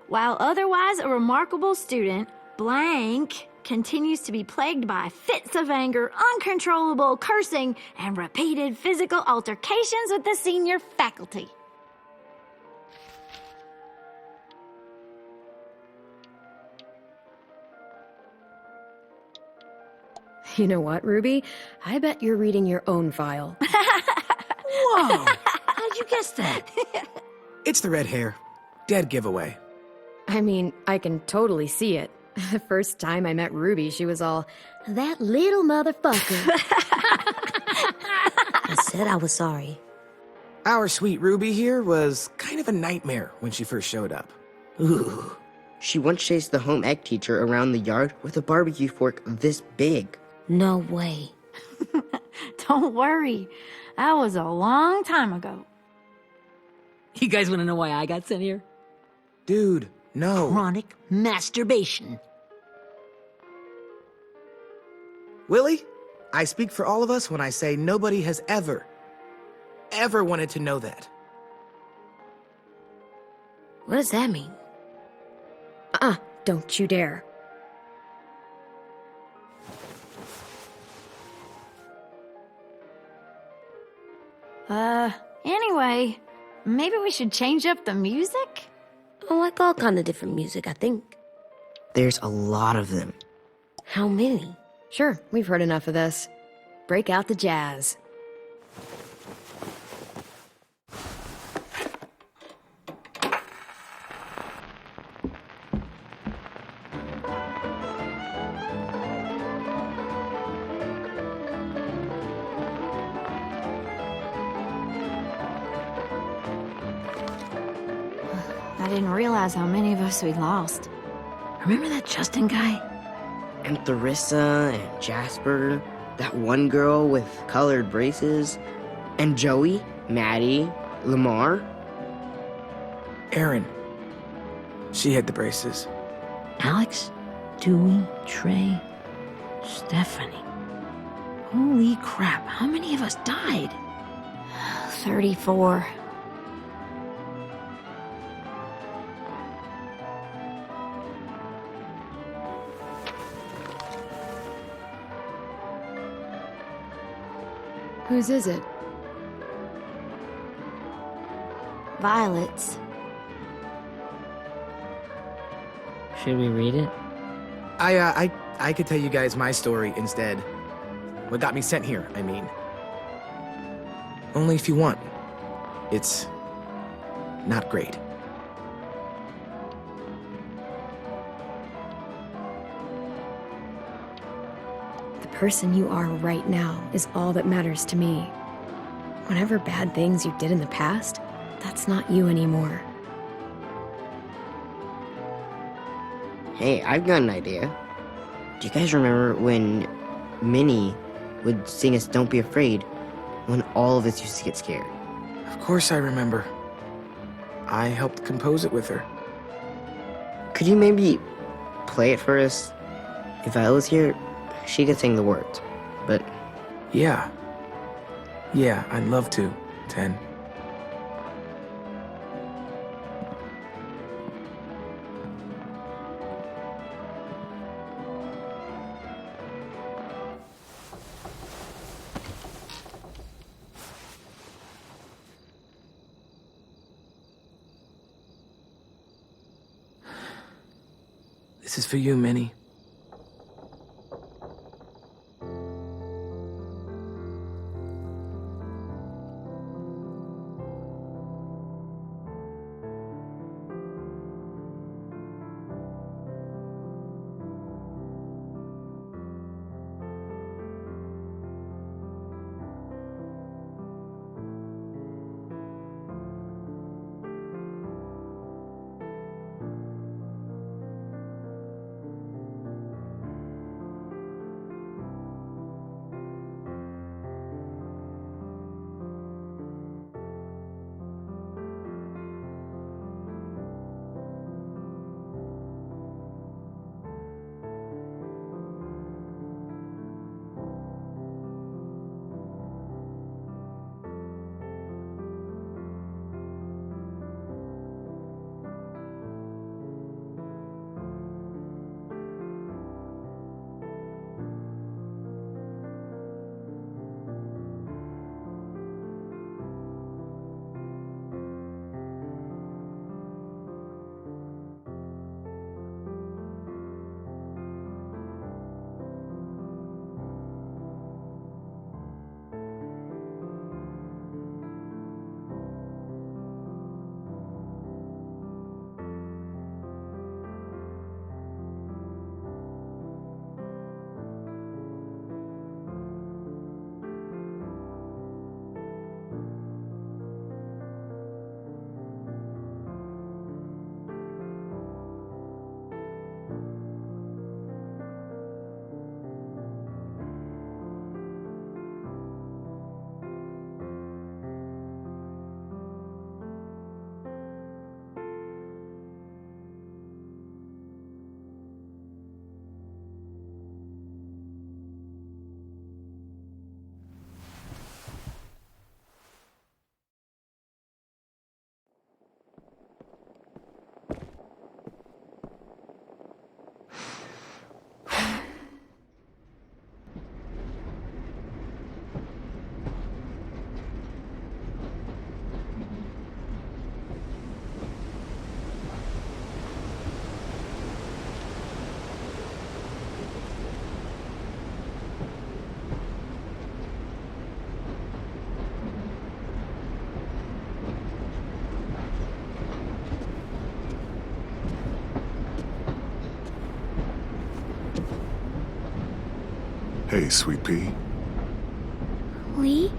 While otherwise a remarkable student, blank continues to be plagued by fits of anger, uncontrollable cursing, and repeated physical altercations with the senior faculty.
You know what, Ruby? I bet you're reading your own file.
Whoa! How'd you guess that?
It's the red hair. Dead giveaway.
I mean, I can totally see it. The first time I met Ruby, she was all, "That little motherfucker."
I said I was sorry.
Our sweet Ruby here was kind of a nightmare when she first showed up.
Ooh. She once chased the home ec teacher around the yard with a barbecue fork this big.
No way.
Don't worry. That was a long time ago.
You guys want to know why I got sent here?
Dude, no.
Chronic masturbation.
Willie, I speak for all of us when I say nobody has ever wanted to know that.
What does that mean?
Don't you dare.
Anyway, maybe we should change up the music?
I like all kind of different music, I think.
There's a lot of them.
How many?
Sure, we've heard enough of this. Break out the jazz.
I didn't realize how many of us we lost. Remember that Justin guy?
And Theresa and Jasper, that one girl with colored braces, and Joey, Maddie, Lamar.
Erin. She had the braces.
Alex, Dewey, Trey, Stephanie. Holy crap, how many of us died?
34.
Whose is it?
Violet's.
Should we read it?
I could tell you guys my story instead. What got me sent here, I mean. Only if you want. It's not great.
The person you are right now is all that matters to me. Whatever bad things you did in the past, that's not you anymore.
Hey, I've got an idea. Do you guys remember when Minnie would sing us Don't Be Afraid when all of us used to get scared?
Of course I remember. I helped compose it with her.
Could you maybe play it for us? If I was here, she could sing the words, but...
Yeah. Yeah, I'd love to, Ten. This is for you, Minnie.
Hey, Sweet Pea.
Lee?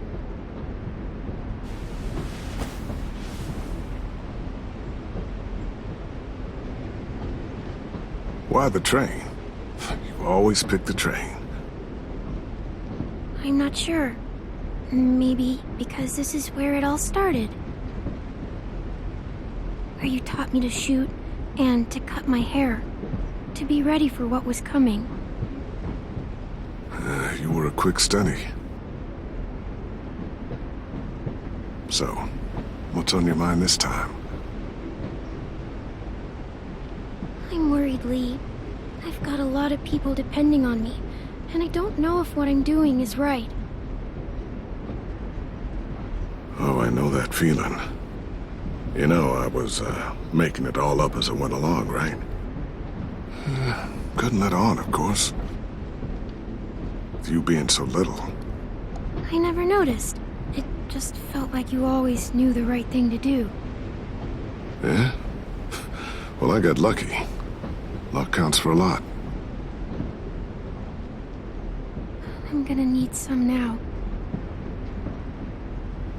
Why the train? You always pick the train.
I'm not sure. Maybe because this is where it all started. Where you taught me to shoot and to cut my hair. To be ready for what was coming.
You were a quick study. So, what's on your mind this time?
I'm worried, Lee. I've got a lot of people depending on me, and I don't know if what I'm doing is right.
Oh, I know that feeling. You know, I was, making it all up as I went along, right? Couldn't let on, of course. With you being so little.
I never noticed. It just felt like you always knew the right thing to do.
Yeah? Well, I got lucky. Luck counts for a lot.
I'm gonna need some now.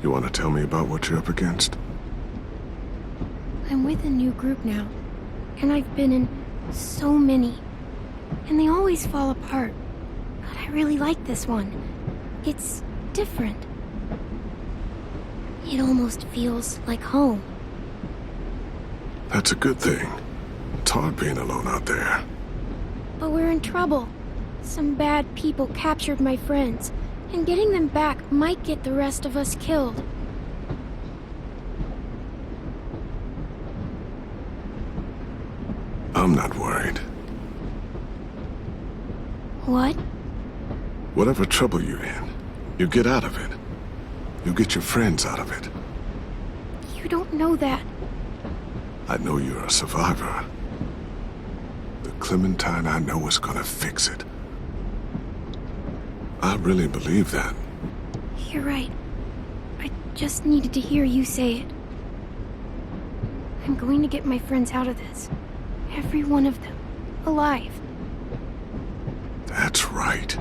You want to tell me about what you're up against?
I'm with a new group now, and I've been in so many, and they always fall apart. But I really like this one. It's different. It almost feels like home.
That's a good thing. It's hard being alone out there.
But we're in trouble. Some bad people captured my friends, and getting them back might get the rest of us killed.
I'm not worried.
What?
Whatever trouble you're in, you get out of it. You get your friends out of it.
You don't know that.
I know you're a survivor. The Clementine I know is gonna fix it. I really believe that.
You're right. I just needed to hear you say it. I'm going to get my friends out of this. Every one of them. Alive.
That's right.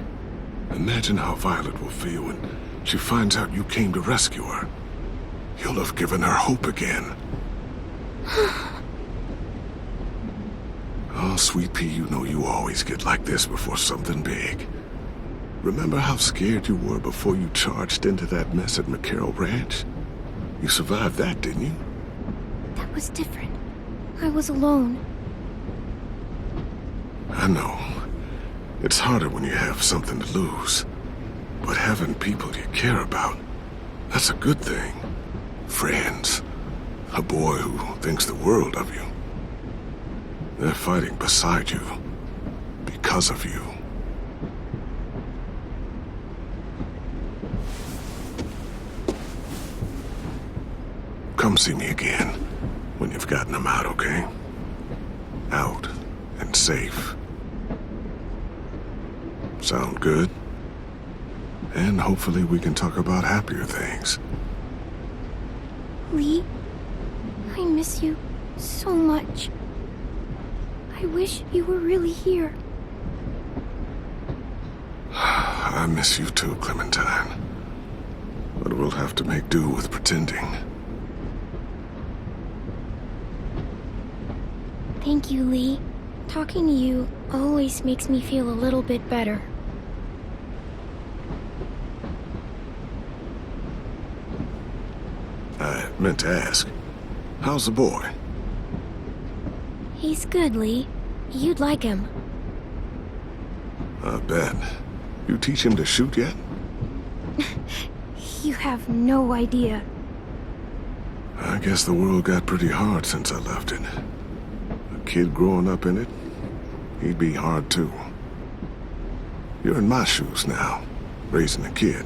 Imagine how Violet will feel when she finds out you came to rescue her. You'll have given her hope again. Oh, Sweet Pea, you know you always get like this before something big. Remember how scared you were before you charged into that mess at McCarroll Ranch? You survived that, didn't you?
That was different. I was alone.
I know. It's harder when you have something to lose. But having people you care about, that's a good thing. Friends. A boy who thinks the world of you. They're fighting beside you. Because of you. Come see me again when you've gotten them out, okay? Out and safe. Sound good? And hopefully we can talk about happier things.
Lee, I miss you so much. I wish you were really here.
I miss you too, Clementine. But we'll have to make do with pretending.
Thank you, Lee. Talking to you always makes me feel a little bit better.
I meant to ask, how's the boy?
He's good, Lee. You'd like him.
I bet. You teach him to shoot yet?
You have no idea.
I guess the world got pretty hard since I left it. A kid growing up in it, he'd be hard too. You're in my shoes now, raising a kid.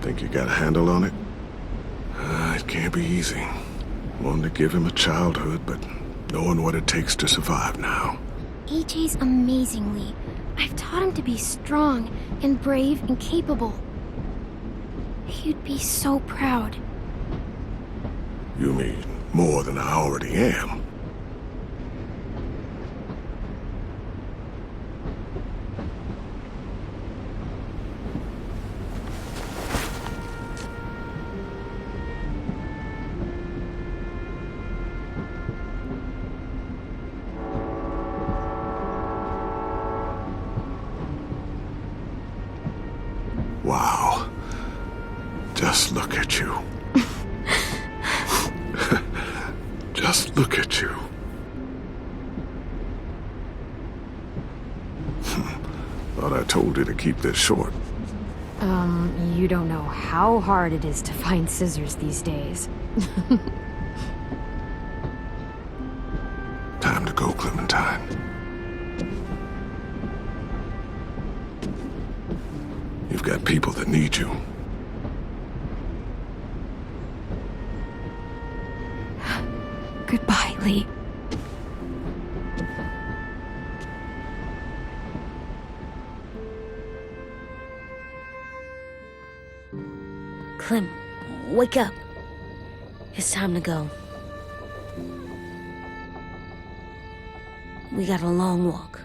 Think you got a handle on it? It can't be easy. Wanting to give him a childhood, but knowing what it takes to survive now.
AJ's amazing, Lee. I've taught him to be strong and brave and capable. He'd be so proud.
You mean more than I already am? Just look at you. Just look at you. Thought I told you to keep this short.
You don't know how hard it is to find scissors these days.
Time to go, Clementine. You've got people that need you.
Goodbye, Lee.
Clem, wake up. It's time to go. We got a long walk.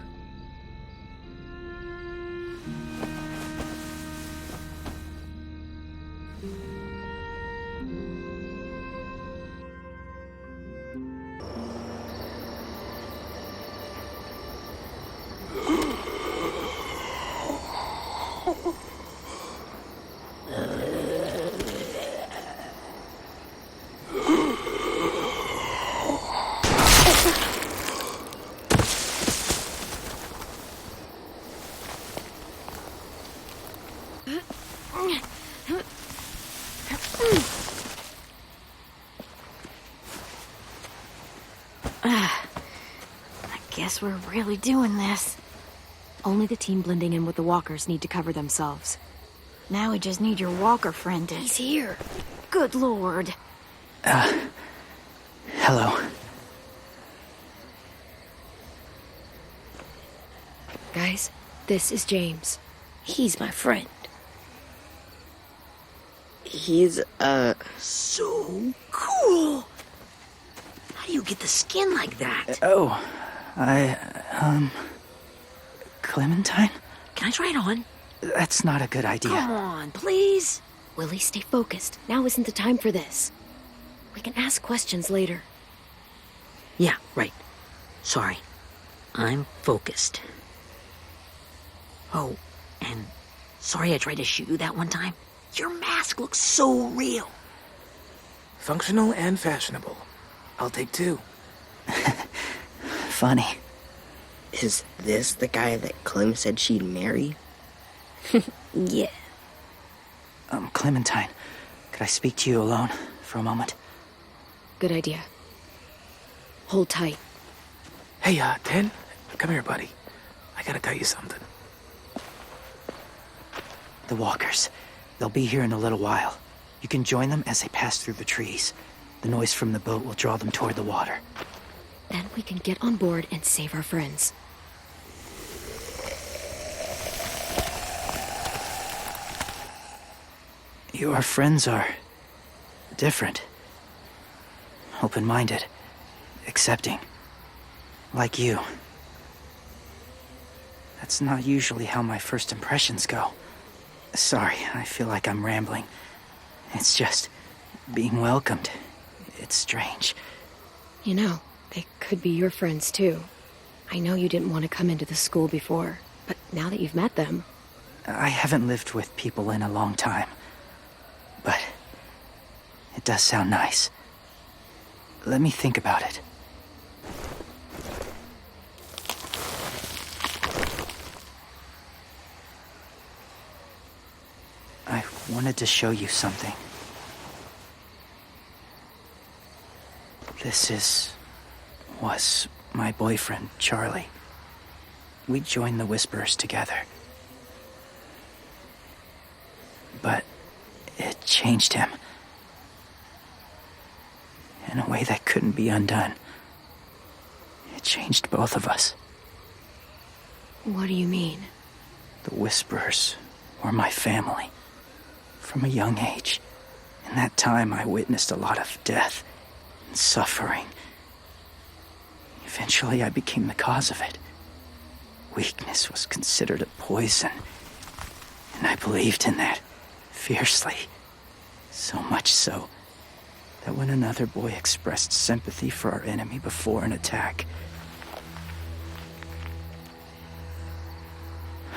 Guess we're really doing this.
Only the team blending in with the walkers need to cover themselves.
Now we just need your walker friend to...
He's here.
Good lord.
Hello.
Guys, this is James.
He's my friend.
He's,
So cool! How do you get the skin like that?
Oh, Clementine?
Can I try it on?
That's not a good idea.
Come on, please.
Willie, stay focused. Now isn't the time for this. We can ask questions later.
Yeah, right. Sorry. I'm focused. Oh, and sorry I tried to shoot you that one time. Your mask looks so real.
Functional and fashionable. I'll take two.
Funny.
is this the guy that Clem said she'd marry?
Yeah.
Clementine, could I speak to you alone for a moment?
Good idea. Hold tight.
Hey, Ten, come here, buddy. I gotta tell you something.
The walkers. They'll be here in a little while. You can join them as they pass through the trees. The noise from the boat will draw them toward the water.
Then we can get on board and save our friends.
Your friends are different. Open-minded. Accepting. Like you. That's not usually how my first impressions go. Sorry, I feel like I'm rambling. It's just being welcomed. It's strange.
You know, they could be your friends too. I know you didn't want to come into the school before, but now that you've met them...
I haven't lived with people in a long time. But it does sound nice. Let me think about it. I wanted to show you something. This was my boyfriend, Charlie. We joined the Whisperers together. But it changed him. In a way that couldn't be undone. It changed both of us.
What do you mean?
The Whisperers were my family. From a young age. In that time, I witnessed a lot of death and suffering. Eventually, I became the cause of it. Weakness was considered a poison. And I believed in that, fiercely. So much so, that when another boy expressed sympathy for our enemy before an attack,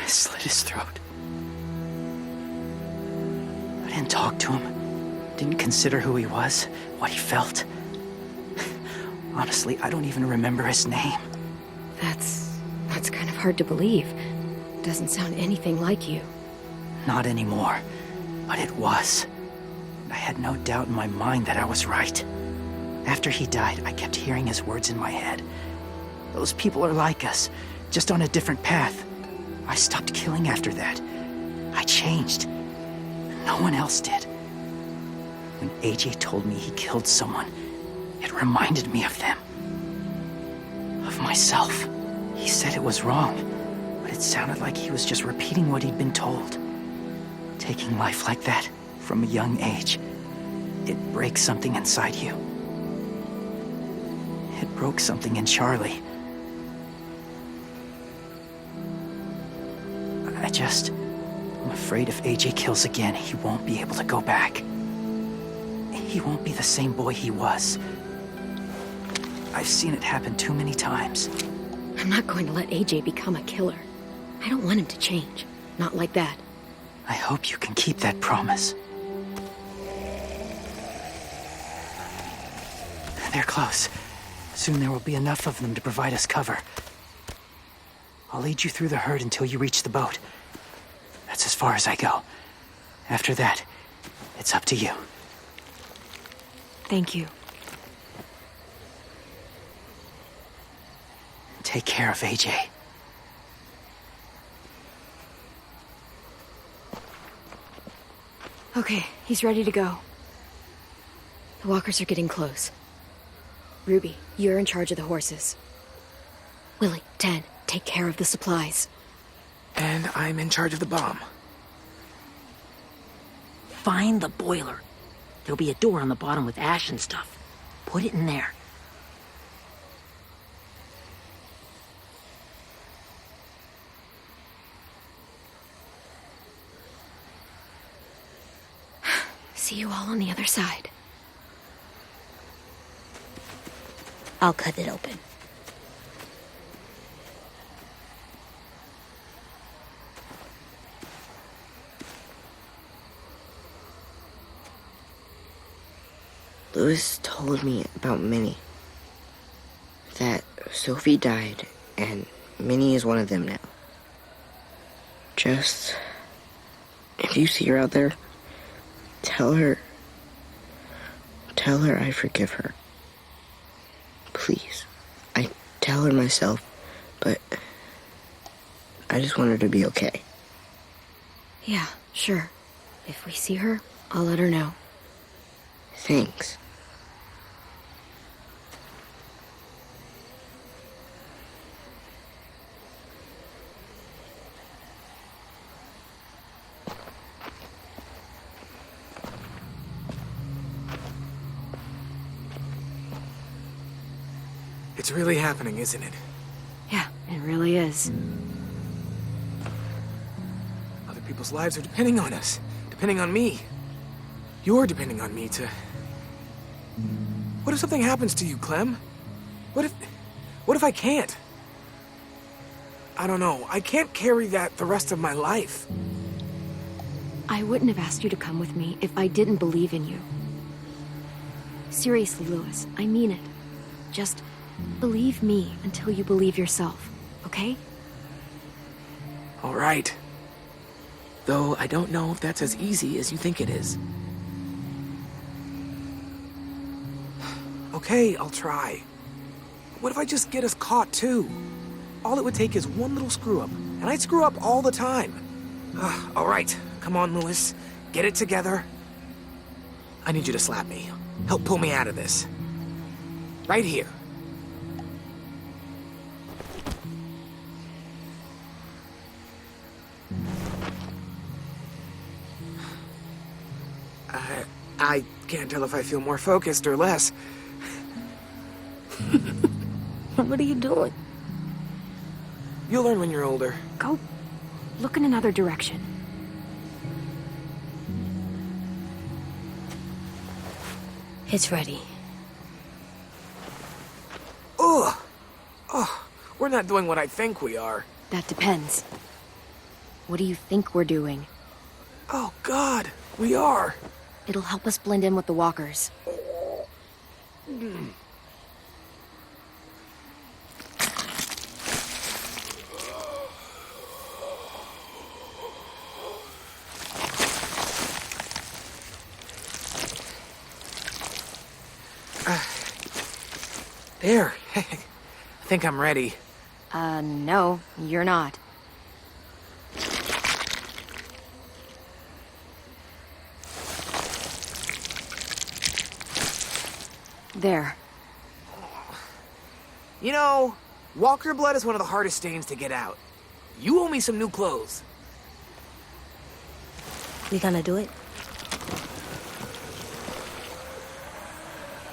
I slit his throat. I didn't talk to him. Didn't consider who he was, what he felt. Honestly, I don't even remember his name.
That's kind of hard to believe. Doesn't sound anything like you.
Not anymore, but it was. I had no doubt in my mind that I was right. After he died, I kept hearing his words in my head. Those people are like us, just on a different path. I stopped killing after that. I changed. No one else did. When AJ told me he killed someone, it reminded me of them. Of myself. He said it was wrong, but it sounded like he was just repeating what he'd been told. Taking life like that, from a young age, it breaks something inside you. It broke something in Charlie. I'm afraid if AJ kills again, he won't be able to go back. He won't be the same boy he was. I've seen it happen too many times.
I'm not going to let AJ become a killer. I don't want him to change. Not like that.
I hope you can keep that promise. They're close. Soon there will be enough of them to provide us cover. I'll lead you through the herd until you reach the boat. That's as far as I go. After that, it's up to you.
Thank you.
Take care of AJ.
Okay, he's ready to go. The walkers are getting close. Ruby, you're in charge of the horses. Willie, Ted, take care of the supplies.
And I'm in charge of the bomb.
Find the boiler. There'll be a door on the bottom with ash and stuff. Put it in there.
See you all on the other side.
I'll cut it open.
Louis told me about Minnie. That Sophie died, and Minnie is one of them now. Just... if you see her out there, tell her I forgive her. Please. I tell her myself, but I just want her to be okay.
Yeah, sure. If we see her, I'll let her know.
Thanks.
It's really happening, isn't it?
Yeah, it really is.
Other people's lives are depending on us. Depending on me. You're depending on me to... What if something happens to you, Clem? What if I can't? I don't know. I can't carry that the rest of my life.
I wouldn't have asked you to come with me if I didn't believe in you. Seriously, Louis, I mean it. Just believe me until you believe yourself, okay?
All right. Though I don't know if that's as easy as you think it is. Okay, I'll try. What if I just get us caught too? All it would take is one little screw up, and I'd screw up all the time. All right, come on, Louis. Get it together. I need you to slap me. Help pull me out of this. Right here. I can't tell if I feel more focused or less.
What are you doing?
You'll learn when you're older.
Go look in another direction.
It's ready.
Ugh! Oh, we're not doing what I think we are.
That depends. What do you think we're doing?
Oh, God, we are.
It'll help us blend in with the walkers.
There. I think I'm ready.
No, you're not. There.
You know, walker blood is one of the hardest stains to get out. You owe me some new clothes.
We gonna do it?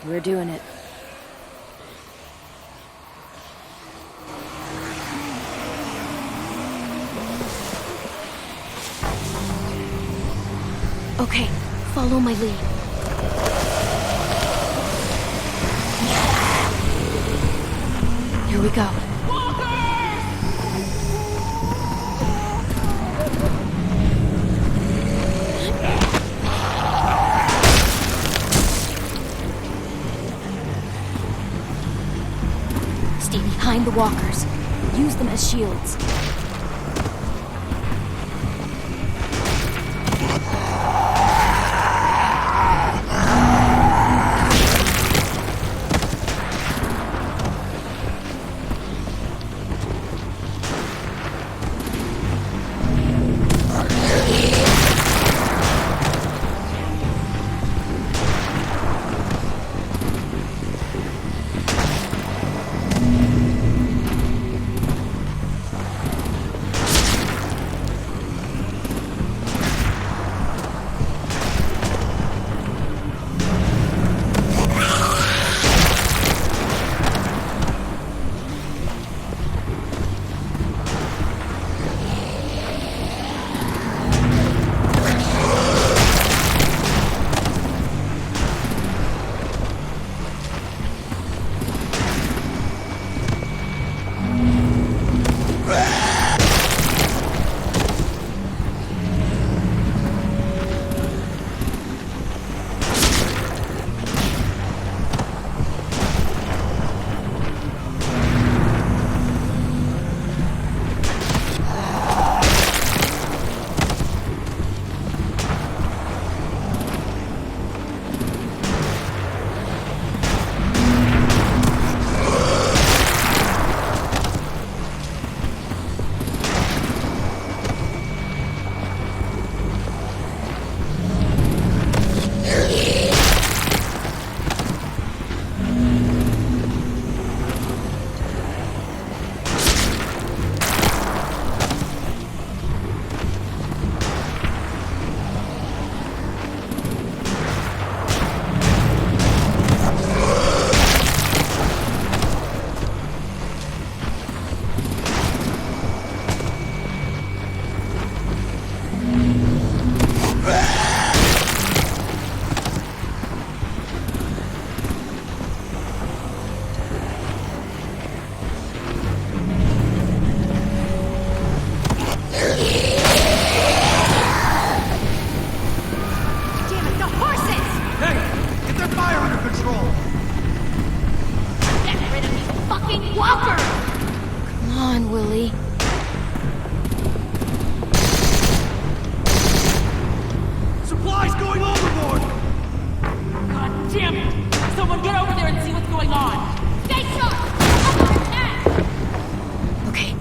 We're doing it. Okay, follow my lead. Here we go. Stay behind the walkers. Use them as shields.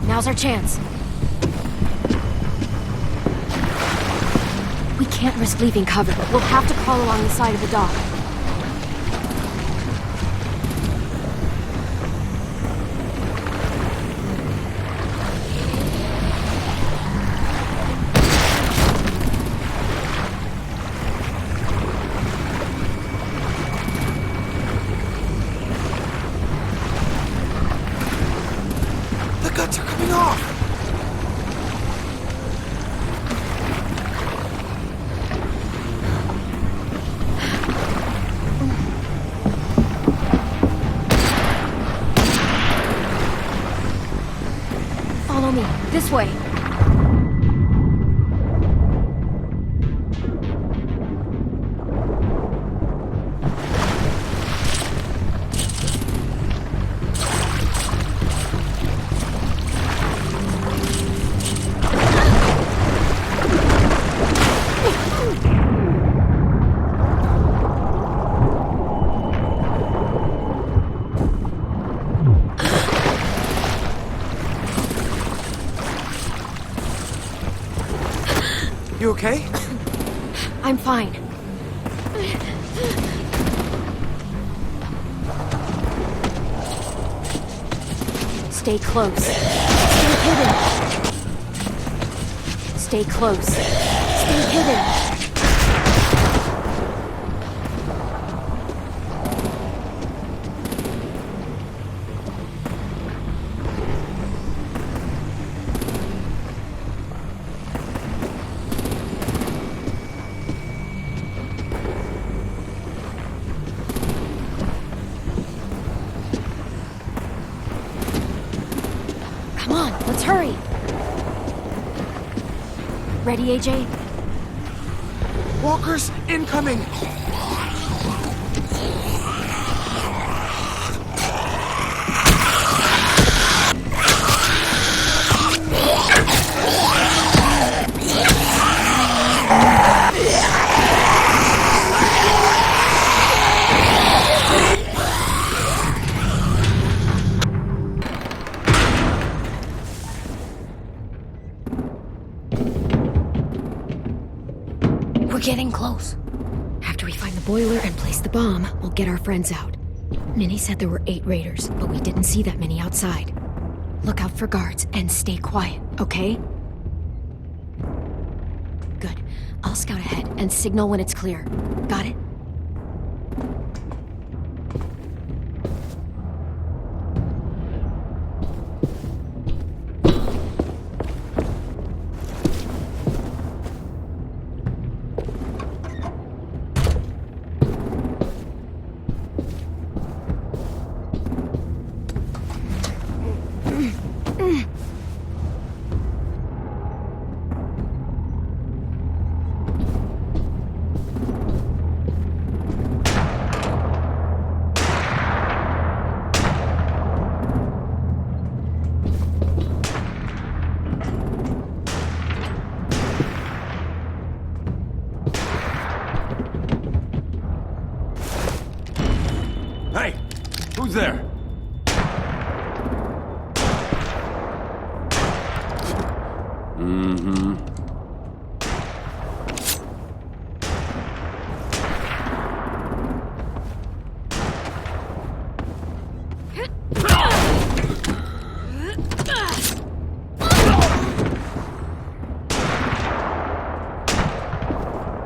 Now's our chance. We can't risk leaving cover. We'll have to crawl along the side of the dock.
The guts are coming off!
Follow me. This way.
You okay?
I'm fine. Stay close. Stay hidden. Stay close. Stay hidden. Come on, let's hurry. Ready, AJ?
Walkers incoming!
We're getting close. After we find the boiler and place the bomb, we'll get our friends out. Minnie said there were 8 raiders, but we didn't see that many outside. Look out for guards and stay quiet, okay? Good. I'll scout ahead and signal when it's clear. Got it?
Hey! Who's there? Mm-hmm.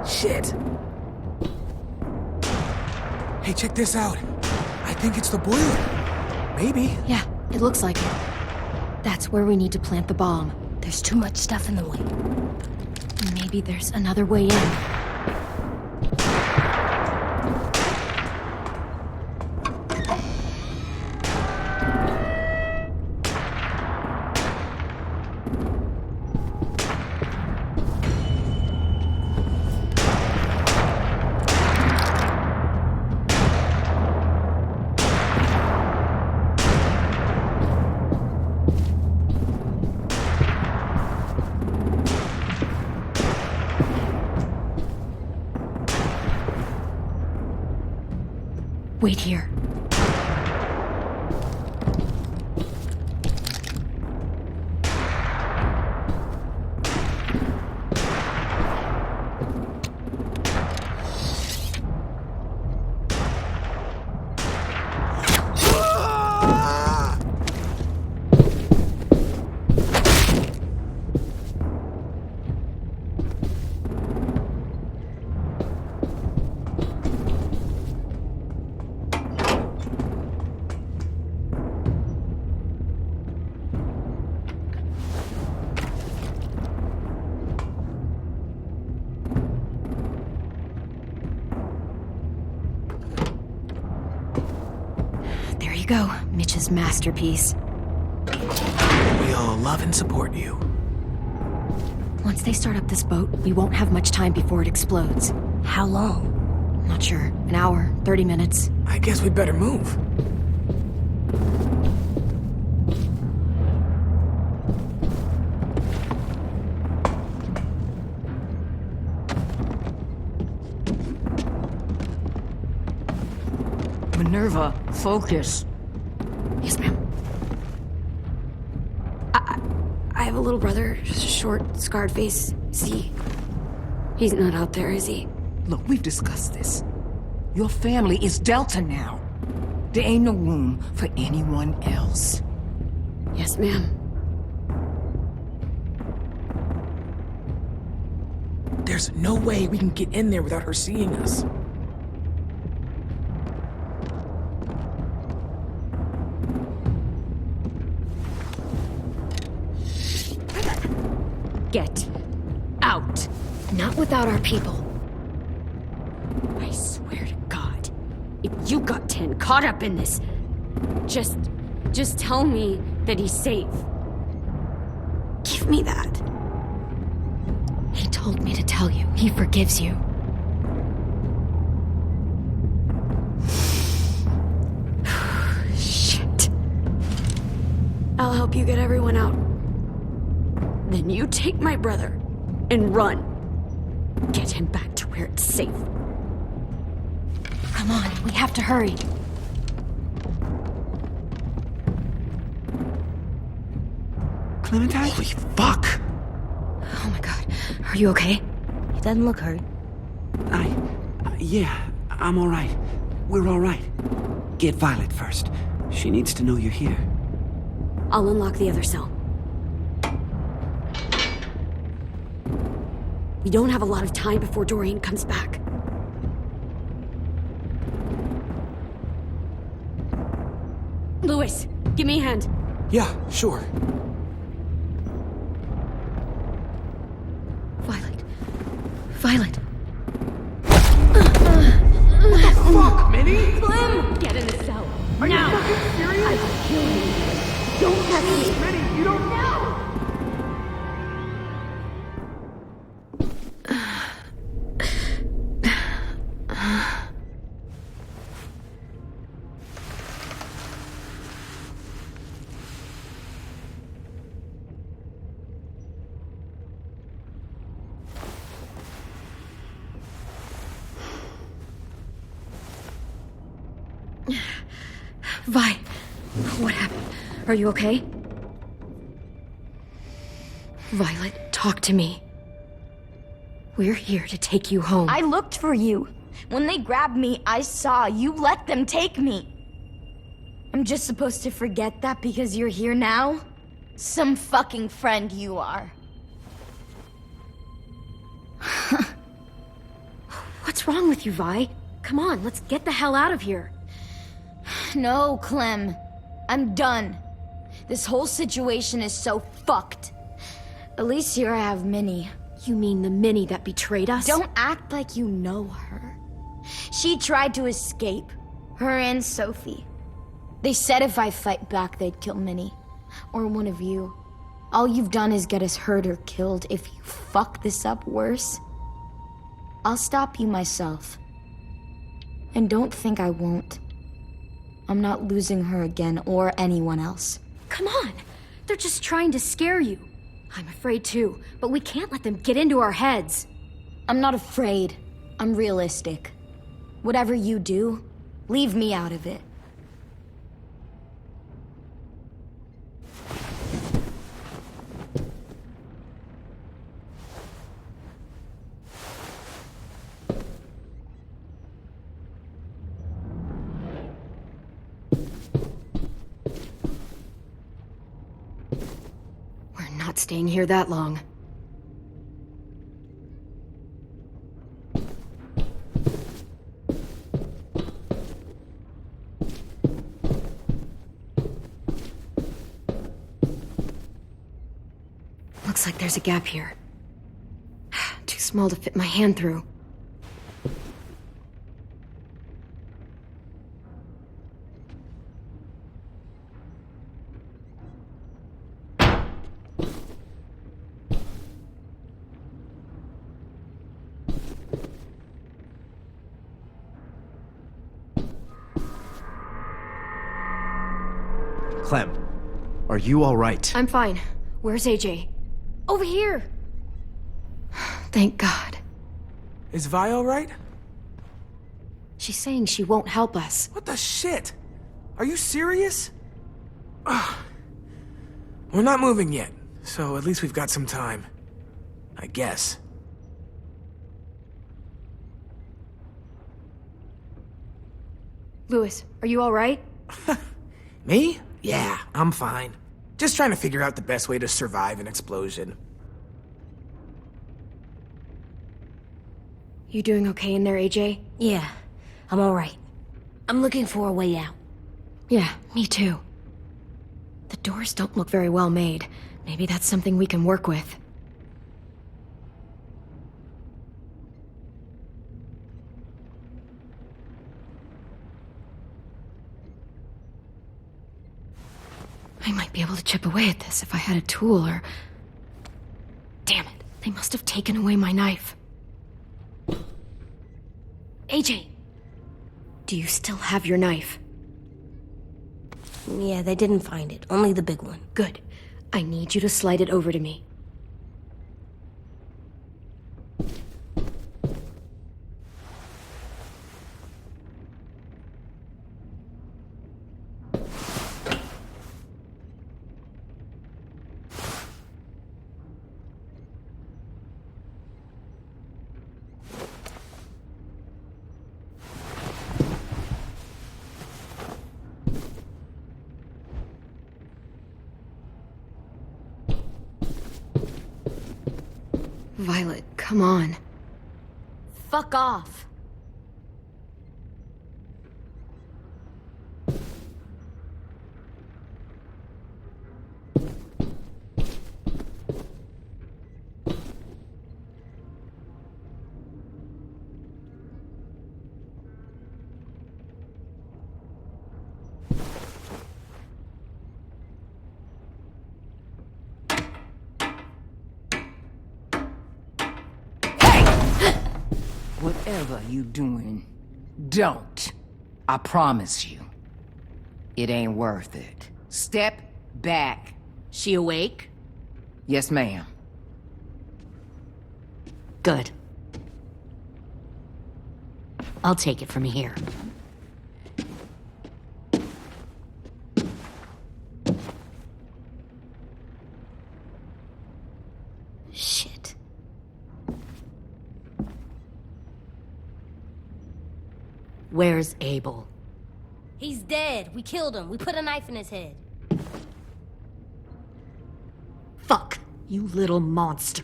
Shit! Hey, check this out. I think it's the boiler. Maybe.
Yeah, it looks like it. That's where we need to plant the bomb.
There's too much stuff in the way.
Maybe there's another way in. Wait here. There you go, Mitch's masterpiece.
We'll love and support you.
Once they start up this boat, we won't have much time before it explodes.
How long?
Not sure. An hour, 30 minutes.
I guess we'd better move.
Minerva, focus.
Yes, ma'am. I have a little brother, short, scarred face. See,
He's not out there, is he?
Look, we've discussed this. Your family is Delta now. There ain't no room for anyone else.
Yes, ma'am.
There's no way we can get in there without her seeing us.
Get out.
Not without our people.
I swear to God, if you got 10 caught up in this, just tell me that he's safe. Give me that.
He told me to tell you. He forgives you.
Shit. I'll help you get everyone out. Then you take my brother and run. Get him back to where it's safe.
Come on, we have to hurry.
Clementine?
Holy fuck!
Oh my god. Are you okay?
He doesn't look hurt.
Yeah, I'm all right. We're all right. Get Violet first. She needs to know you're here.
I'll unlock the other cell. We don't have a lot of time before Dorian comes back. Lewis, give me a hand.
Yeah, sure.
Violet.
What the fuck, Minnie?
Clem! Get in the cell.
Are
now.
you fucking serious?
I will kill you. Don't touch me.
Minnie, you don't know.
Vi, what happened? Are you okay? Violet, talk to me. We're here to take you home.
I looked for you. When they grabbed me, I saw you let them take me. I'm just supposed to forget that because you're here now? Some fucking friend you are.
What's wrong with you, Vi? Come on, let's get the hell out of here.
No, Clem. I'm done. This whole situation is so fucked. At least here I have Minnie.
You mean the Minnie that betrayed us?
Don't act like you know her. She tried to escape. Her and Sophie. They said if I fight back, they'd kill Minnie. Or one of you. All you've done is get us hurt or killed. If you fuck this up worse, I'll stop you myself. And don't think I won't. I'm not losing her again or anyone else.
Come on! They're just trying to scare you. I'm afraid too, but we can't let them get into our heads.
I'm not afraid. I'm realistic. Whatever you do, leave me out of it.
Not staying here that long. Looks like there's a gap here. Too small to fit my hand through.
Clem, are you all right?
I'm fine. Where's AJ? Over here! Thank God.
Is Vi all right?
She's saying she won't help us.
What the shit? Are you serious? Ugh. We're not moving yet, so at least we've got some time. I guess.
Louis, are you all right?
Me? Yeah, I'm fine. Just trying to figure out the best way to survive an explosion.
You doing okay in there, AJ?
Yeah, I'm alright. I'm looking for a way out.
Yeah, me too. The doors don't look very well made. Maybe that's something we can work with. I might be able to chip away at this if I had a tool or... Damn it, they must have taken away my knife. AJ! Do you still have your knife?
Yeah, they didn't find it. Only the big one.
Good. I need you to slide it over to me. Violet, come on.
Fuck off.
Whatever you doing, don't. I promise you. It ain't worth it. Step back.
She awake?
Yes, ma'am.
Good. I'll take it from here. Shit. Where's Abel?
He's dead. We killed him. We put a knife in his head.
Fuck, you little monster.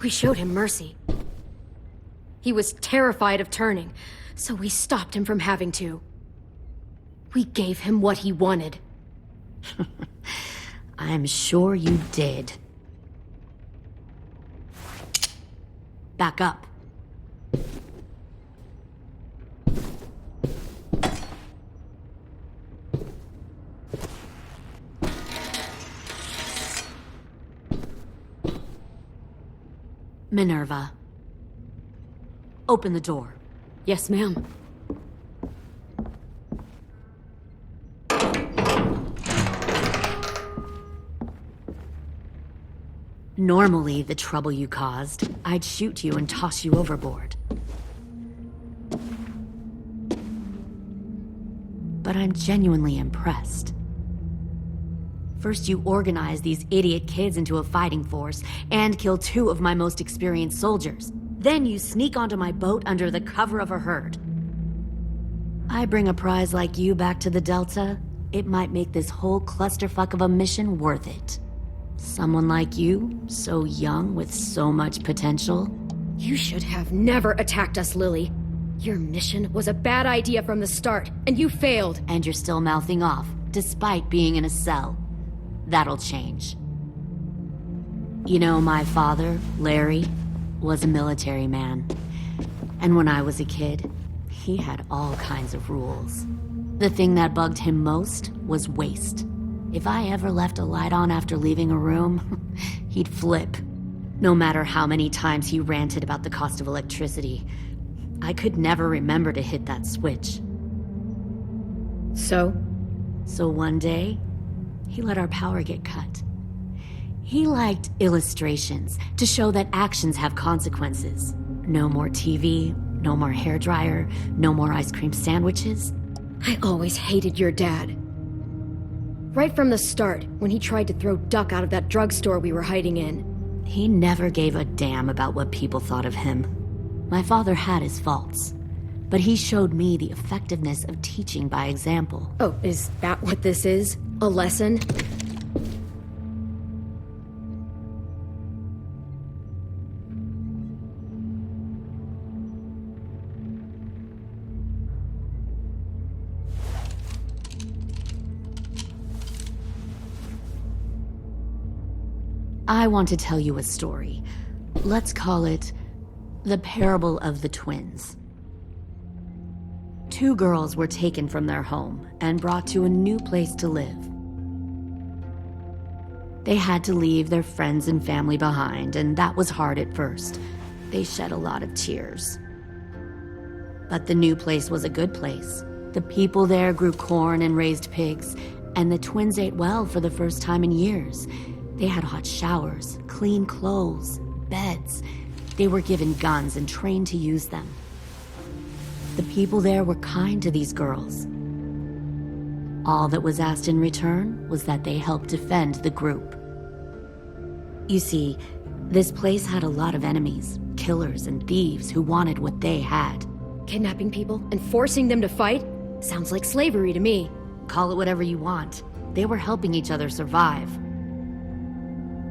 We showed him mercy. He was terrified of turning, so we stopped him from having to. We gave him what he wanted.
I'm sure you did. Back up. Minerva. Open the door.
Yes, ma'am.
Normally, the trouble you caused, I'd shoot you and toss you overboard. But I'm genuinely impressed. First, you organize these idiot kids into a fighting force and kill 2 of my most experienced soldiers. Then you sneak onto my boat under the cover of a herd. I bring a prize like you back to the Delta, it might make this whole clusterfuck of a mission worth it. Someone like you, so young with so much potential.
You should have never attacked us, Lily. Your mission was a bad idea from the start, and you failed.
And you're still mouthing off, despite being in a cell. That'll change. You know, my father, Larry, was a military man. And when I was a kid, he had all kinds of rules. The thing that bugged him most was waste. If I ever left a light on after leaving a room, he'd flip. No matter how many times he ranted about the cost of electricity, I could never remember to hit that switch.
So
one day, he let our power get cut. He liked illustrations to show that actions have consequences. No more TV, no more hairdryer, no more ice cream sandwiches.
I always hated your dad. Right from the start, when he tried to throw Duck out of that drugstore we were hiding in.
He never gave a damn about what people thought of him. My father had his faults, but he showed me the effectiveness of teaching by example.
Oh, is that what this is? A lesson?
I want to tell you a story. Let's call it the Parable of the Twins. 2 girls were taken from their home and brought to a new place to live. They had to leave their friends and family behind, and that was hard at first. They shed a lot of tears. But the new place was a good place. The people there grew corn and raised pigs, and the twins ate well for the first time in years. They had hot showers, clean clothes, beds. They were given guns and trained to use them. The people there were kind to these girls. All that was asked in return was that they help defend the group. You see, this place had a lot of enemies, killers and thieves who wanted what they had.
Kidnapping people and forcing them to fight? Sounds like slavery to me.
Call it whatever you want. They were helping each other survive.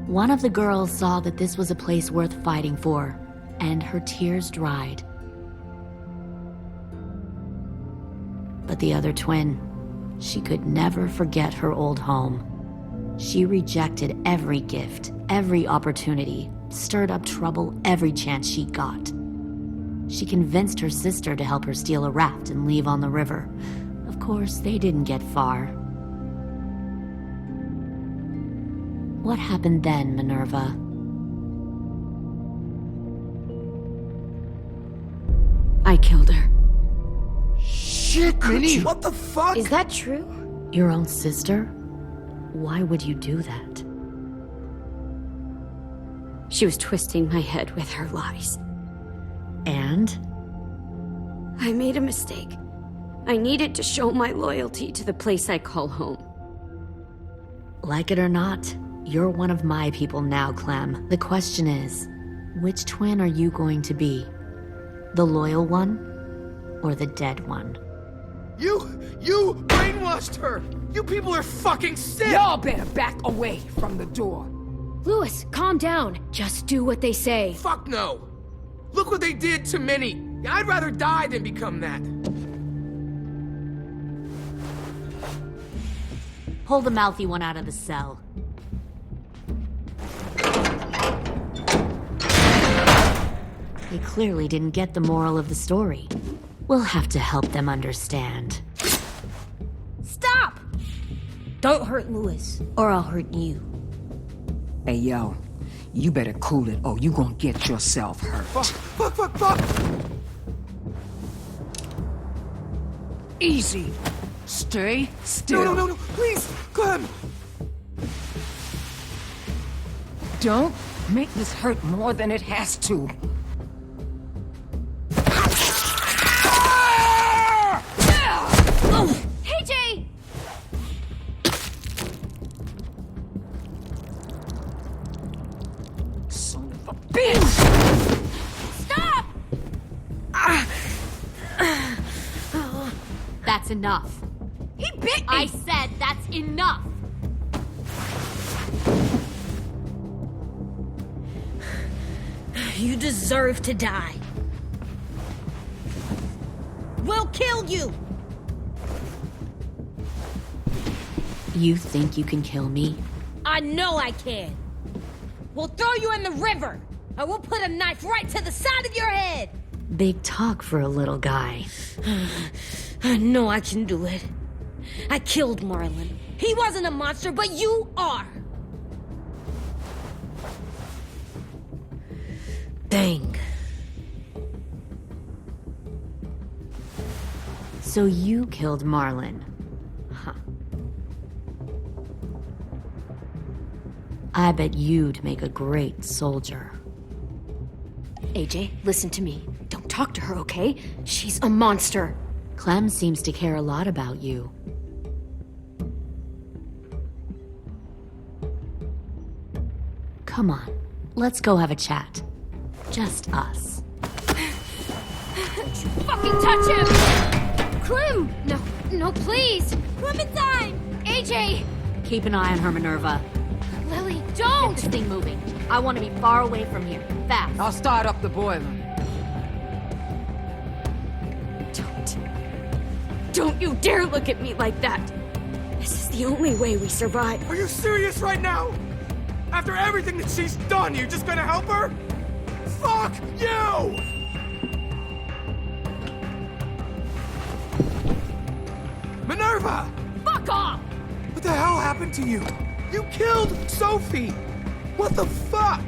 One of the girls saw that this was a place worth fighting for, and her tears dried. But the other twin, she could never forget her old home. She rejected every gift, every opportunity, stirred up trouble every chance she got. She convinced her sister to help her steal a raft and leave on the river. Of course, they didn't get far. What happened then, Minerva?
I killed her.
Shit, Minnie! What the fuck?
Is that true?
Your own sister? Why would you do that?
She was twisting my head with her lies.
And?
I made a mistake. I needed to show my loyalty to the place I call home.
Like it or not, you're one of my people now, Clem. The question is, which twin are you going to be? The loyal one or the dead one?
You brainwashed her! You people are fucking sick!
Y'all better back away from the door.
Louis, calm down. Just do what they say.
Fuck no! Look what they did to Minnie. I'd rather die than become that.
Pull the mouthy one out of the cell. They clearly didn't get the moral of the story. We'll have to help them understand.
Stop! Don't hurt Louis, or I'll hurt you.
Hey, yo. You better cool it, or you gonna get yourself hurt.
Fuck!
Easy. Stay still.
No, please, Clem!
Don't make this hurt more than it has to.
Hey, Jay!
Son of a bitch!
Stop!
That's enough.
He bit me!
I said that's enough!
You deserve to die. We'll kill you!
You think you can kill me?
I know I can. We'll throw you in the river, and we'll put a knife right to the side of your head.
Big talk for a little guy.
I know I can do it. I killed Marlon. He wasn't a monster, but you are. Dang.
So you killed Marlon. Huh. I bet you'd make a great soldier.
AJ, listen to me. Don't talk to her, okay? She's a monster.
Clem seems to care a lot about you. Come on, let's go have a chat. Just us.
Don't you fucking touch him! Clem! No, please! Clementine! AJ!
Keep an eye on her, Minerva.
Lily, don't!
Get this thing moving. I want to be far away from here. Fast.
I'll start up the boiler.
Don't you dare look at me like that! This is the only way we survive.
Are you serious right now? After everything that she's done, you're just gonna help her? Fuck you! Minerva!
Fuck off!
What the hell happened to you? You killed Sophie! What the fuck?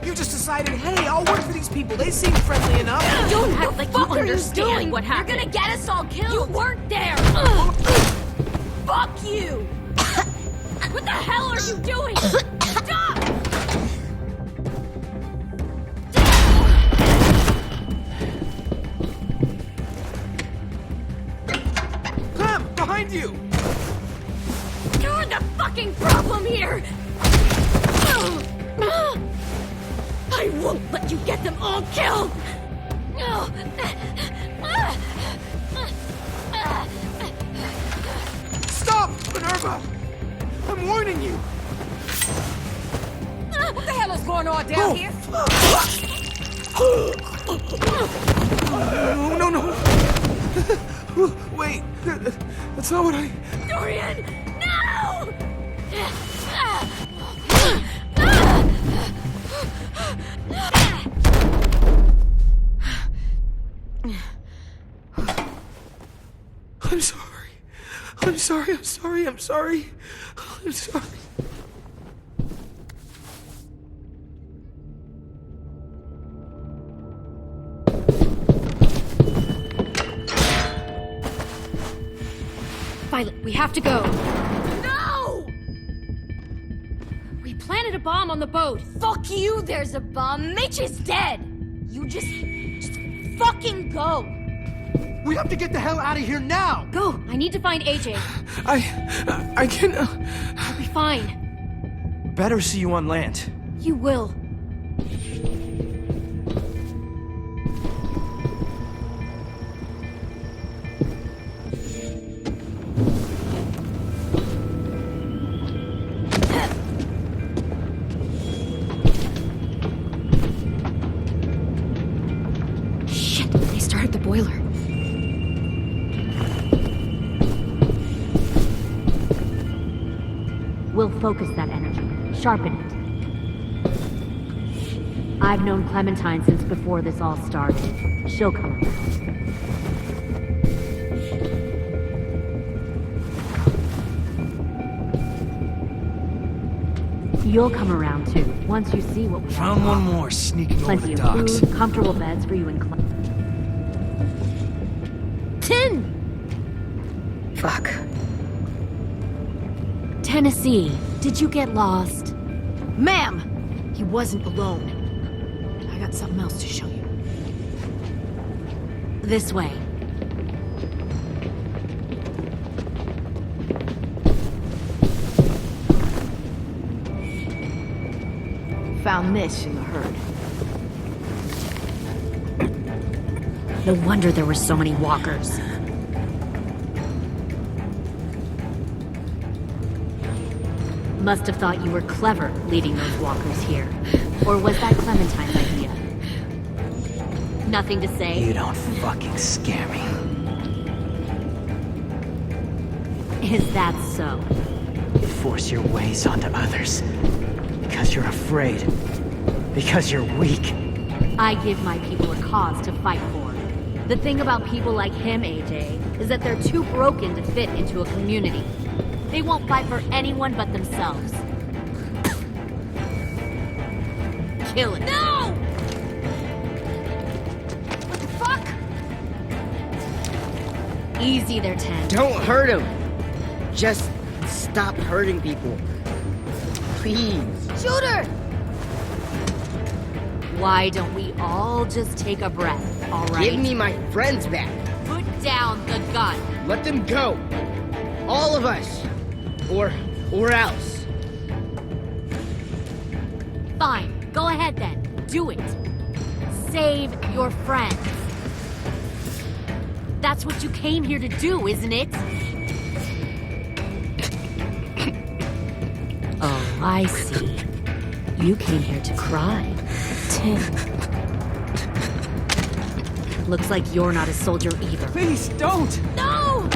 You just decided, hey, I'll work for these people. They seem friendly enough.
Don't
act like you understand what happened.
You're gonna get us all killed! You weren't there! Fuck you! What the hell are you doing? Stop!
Clem, behind you!
You're the fucking problem here! I won't let you get them all killed!
Stop, Minerva! I'm warning you!
What the hell is going on down here?
No. Wait, that's not what I...
Dorian, no! I'm sorry.
Violet, we have to go.
No!
We planted a bomb on the boat.
Fuck you, there's a bomb. Mitch is dead. You just fucking go.
We have to get the hell out of here now!
Go! I need to find AJ.
I can...
I'll be fine.
Better see you on land.
You will. Shit, they started the boiler.
We'll focus that energy. Sharpen it. I've known Clementine since before this all started. She'll come around. You'll come around too, once you see what we
Found one more sneaking over
Plenty
the
of
docks.
food, comfortable beds for you and Clem.
10! Fuck.
Tennessee, did you get lost?
Ma'am! He wasn't alone. I got something else to show you.
This way.
Found this in the herd.
No wonder there were so many walkers. Must have thought you were clever leading those walkers here. Or was that Clementine's idea? Nothing to say?
You don't fucking scare me.
Is that so?
You force your ways onto others. Because you're afraid. Because you're weak.
I give my people a cause to fight for. The thing about people like him, AJ, is that they're too broken to fit into a community. They won't fight for anyone but themselves. Kill it.
No! What the fuck?
Easy there, 10.
Don't hurt him. Just stop hurting people. Please.
Shoot her!
Why don't we all just take a breath, all right?
Give me my friends back.
Put down the gun.
Let them go. All of us. Or else.
Fine. Go ahead then. Do it. Save your friends. That's what you came here to do, isn't it? Oh, I see. You came here to cry.
Tim.
Looks like you're not a soldier either.
Please, don't!
No!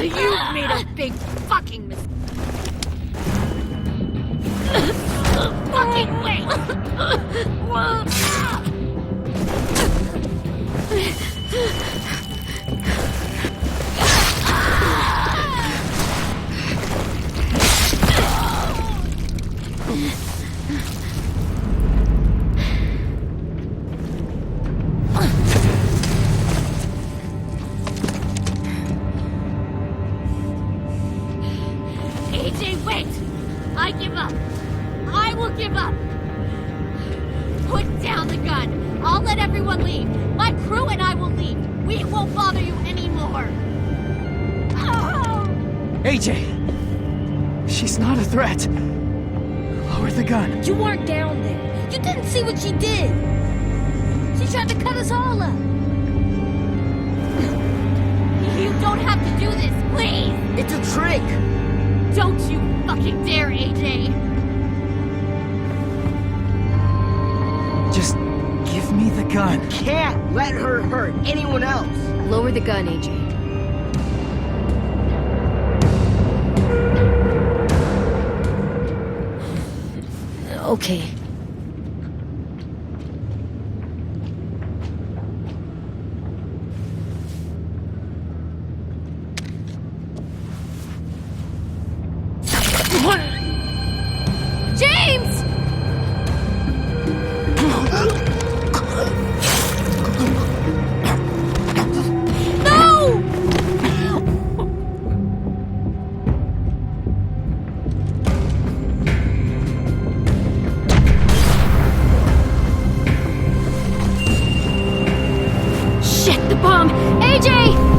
You made a big fucking mistake. Fucking wait! AJ, wait! I give up. I will give up. Put down the gun. I'll let everyone leave. My crew and I will leave. We won't bother you anymore. Oh!
AJ! She's not a threat. Lower the gun.
You weren't down there. You didn't see what she did. She tried to cut us all up.
You don't have to do this, please!
It's a trick!
Don't you fucking dare, AJ!
Just give me the gun.
Can't let her hurt anyone else!
Lower the gun, AJ.
Okay.
James! No! Shit, the bomb! AJ!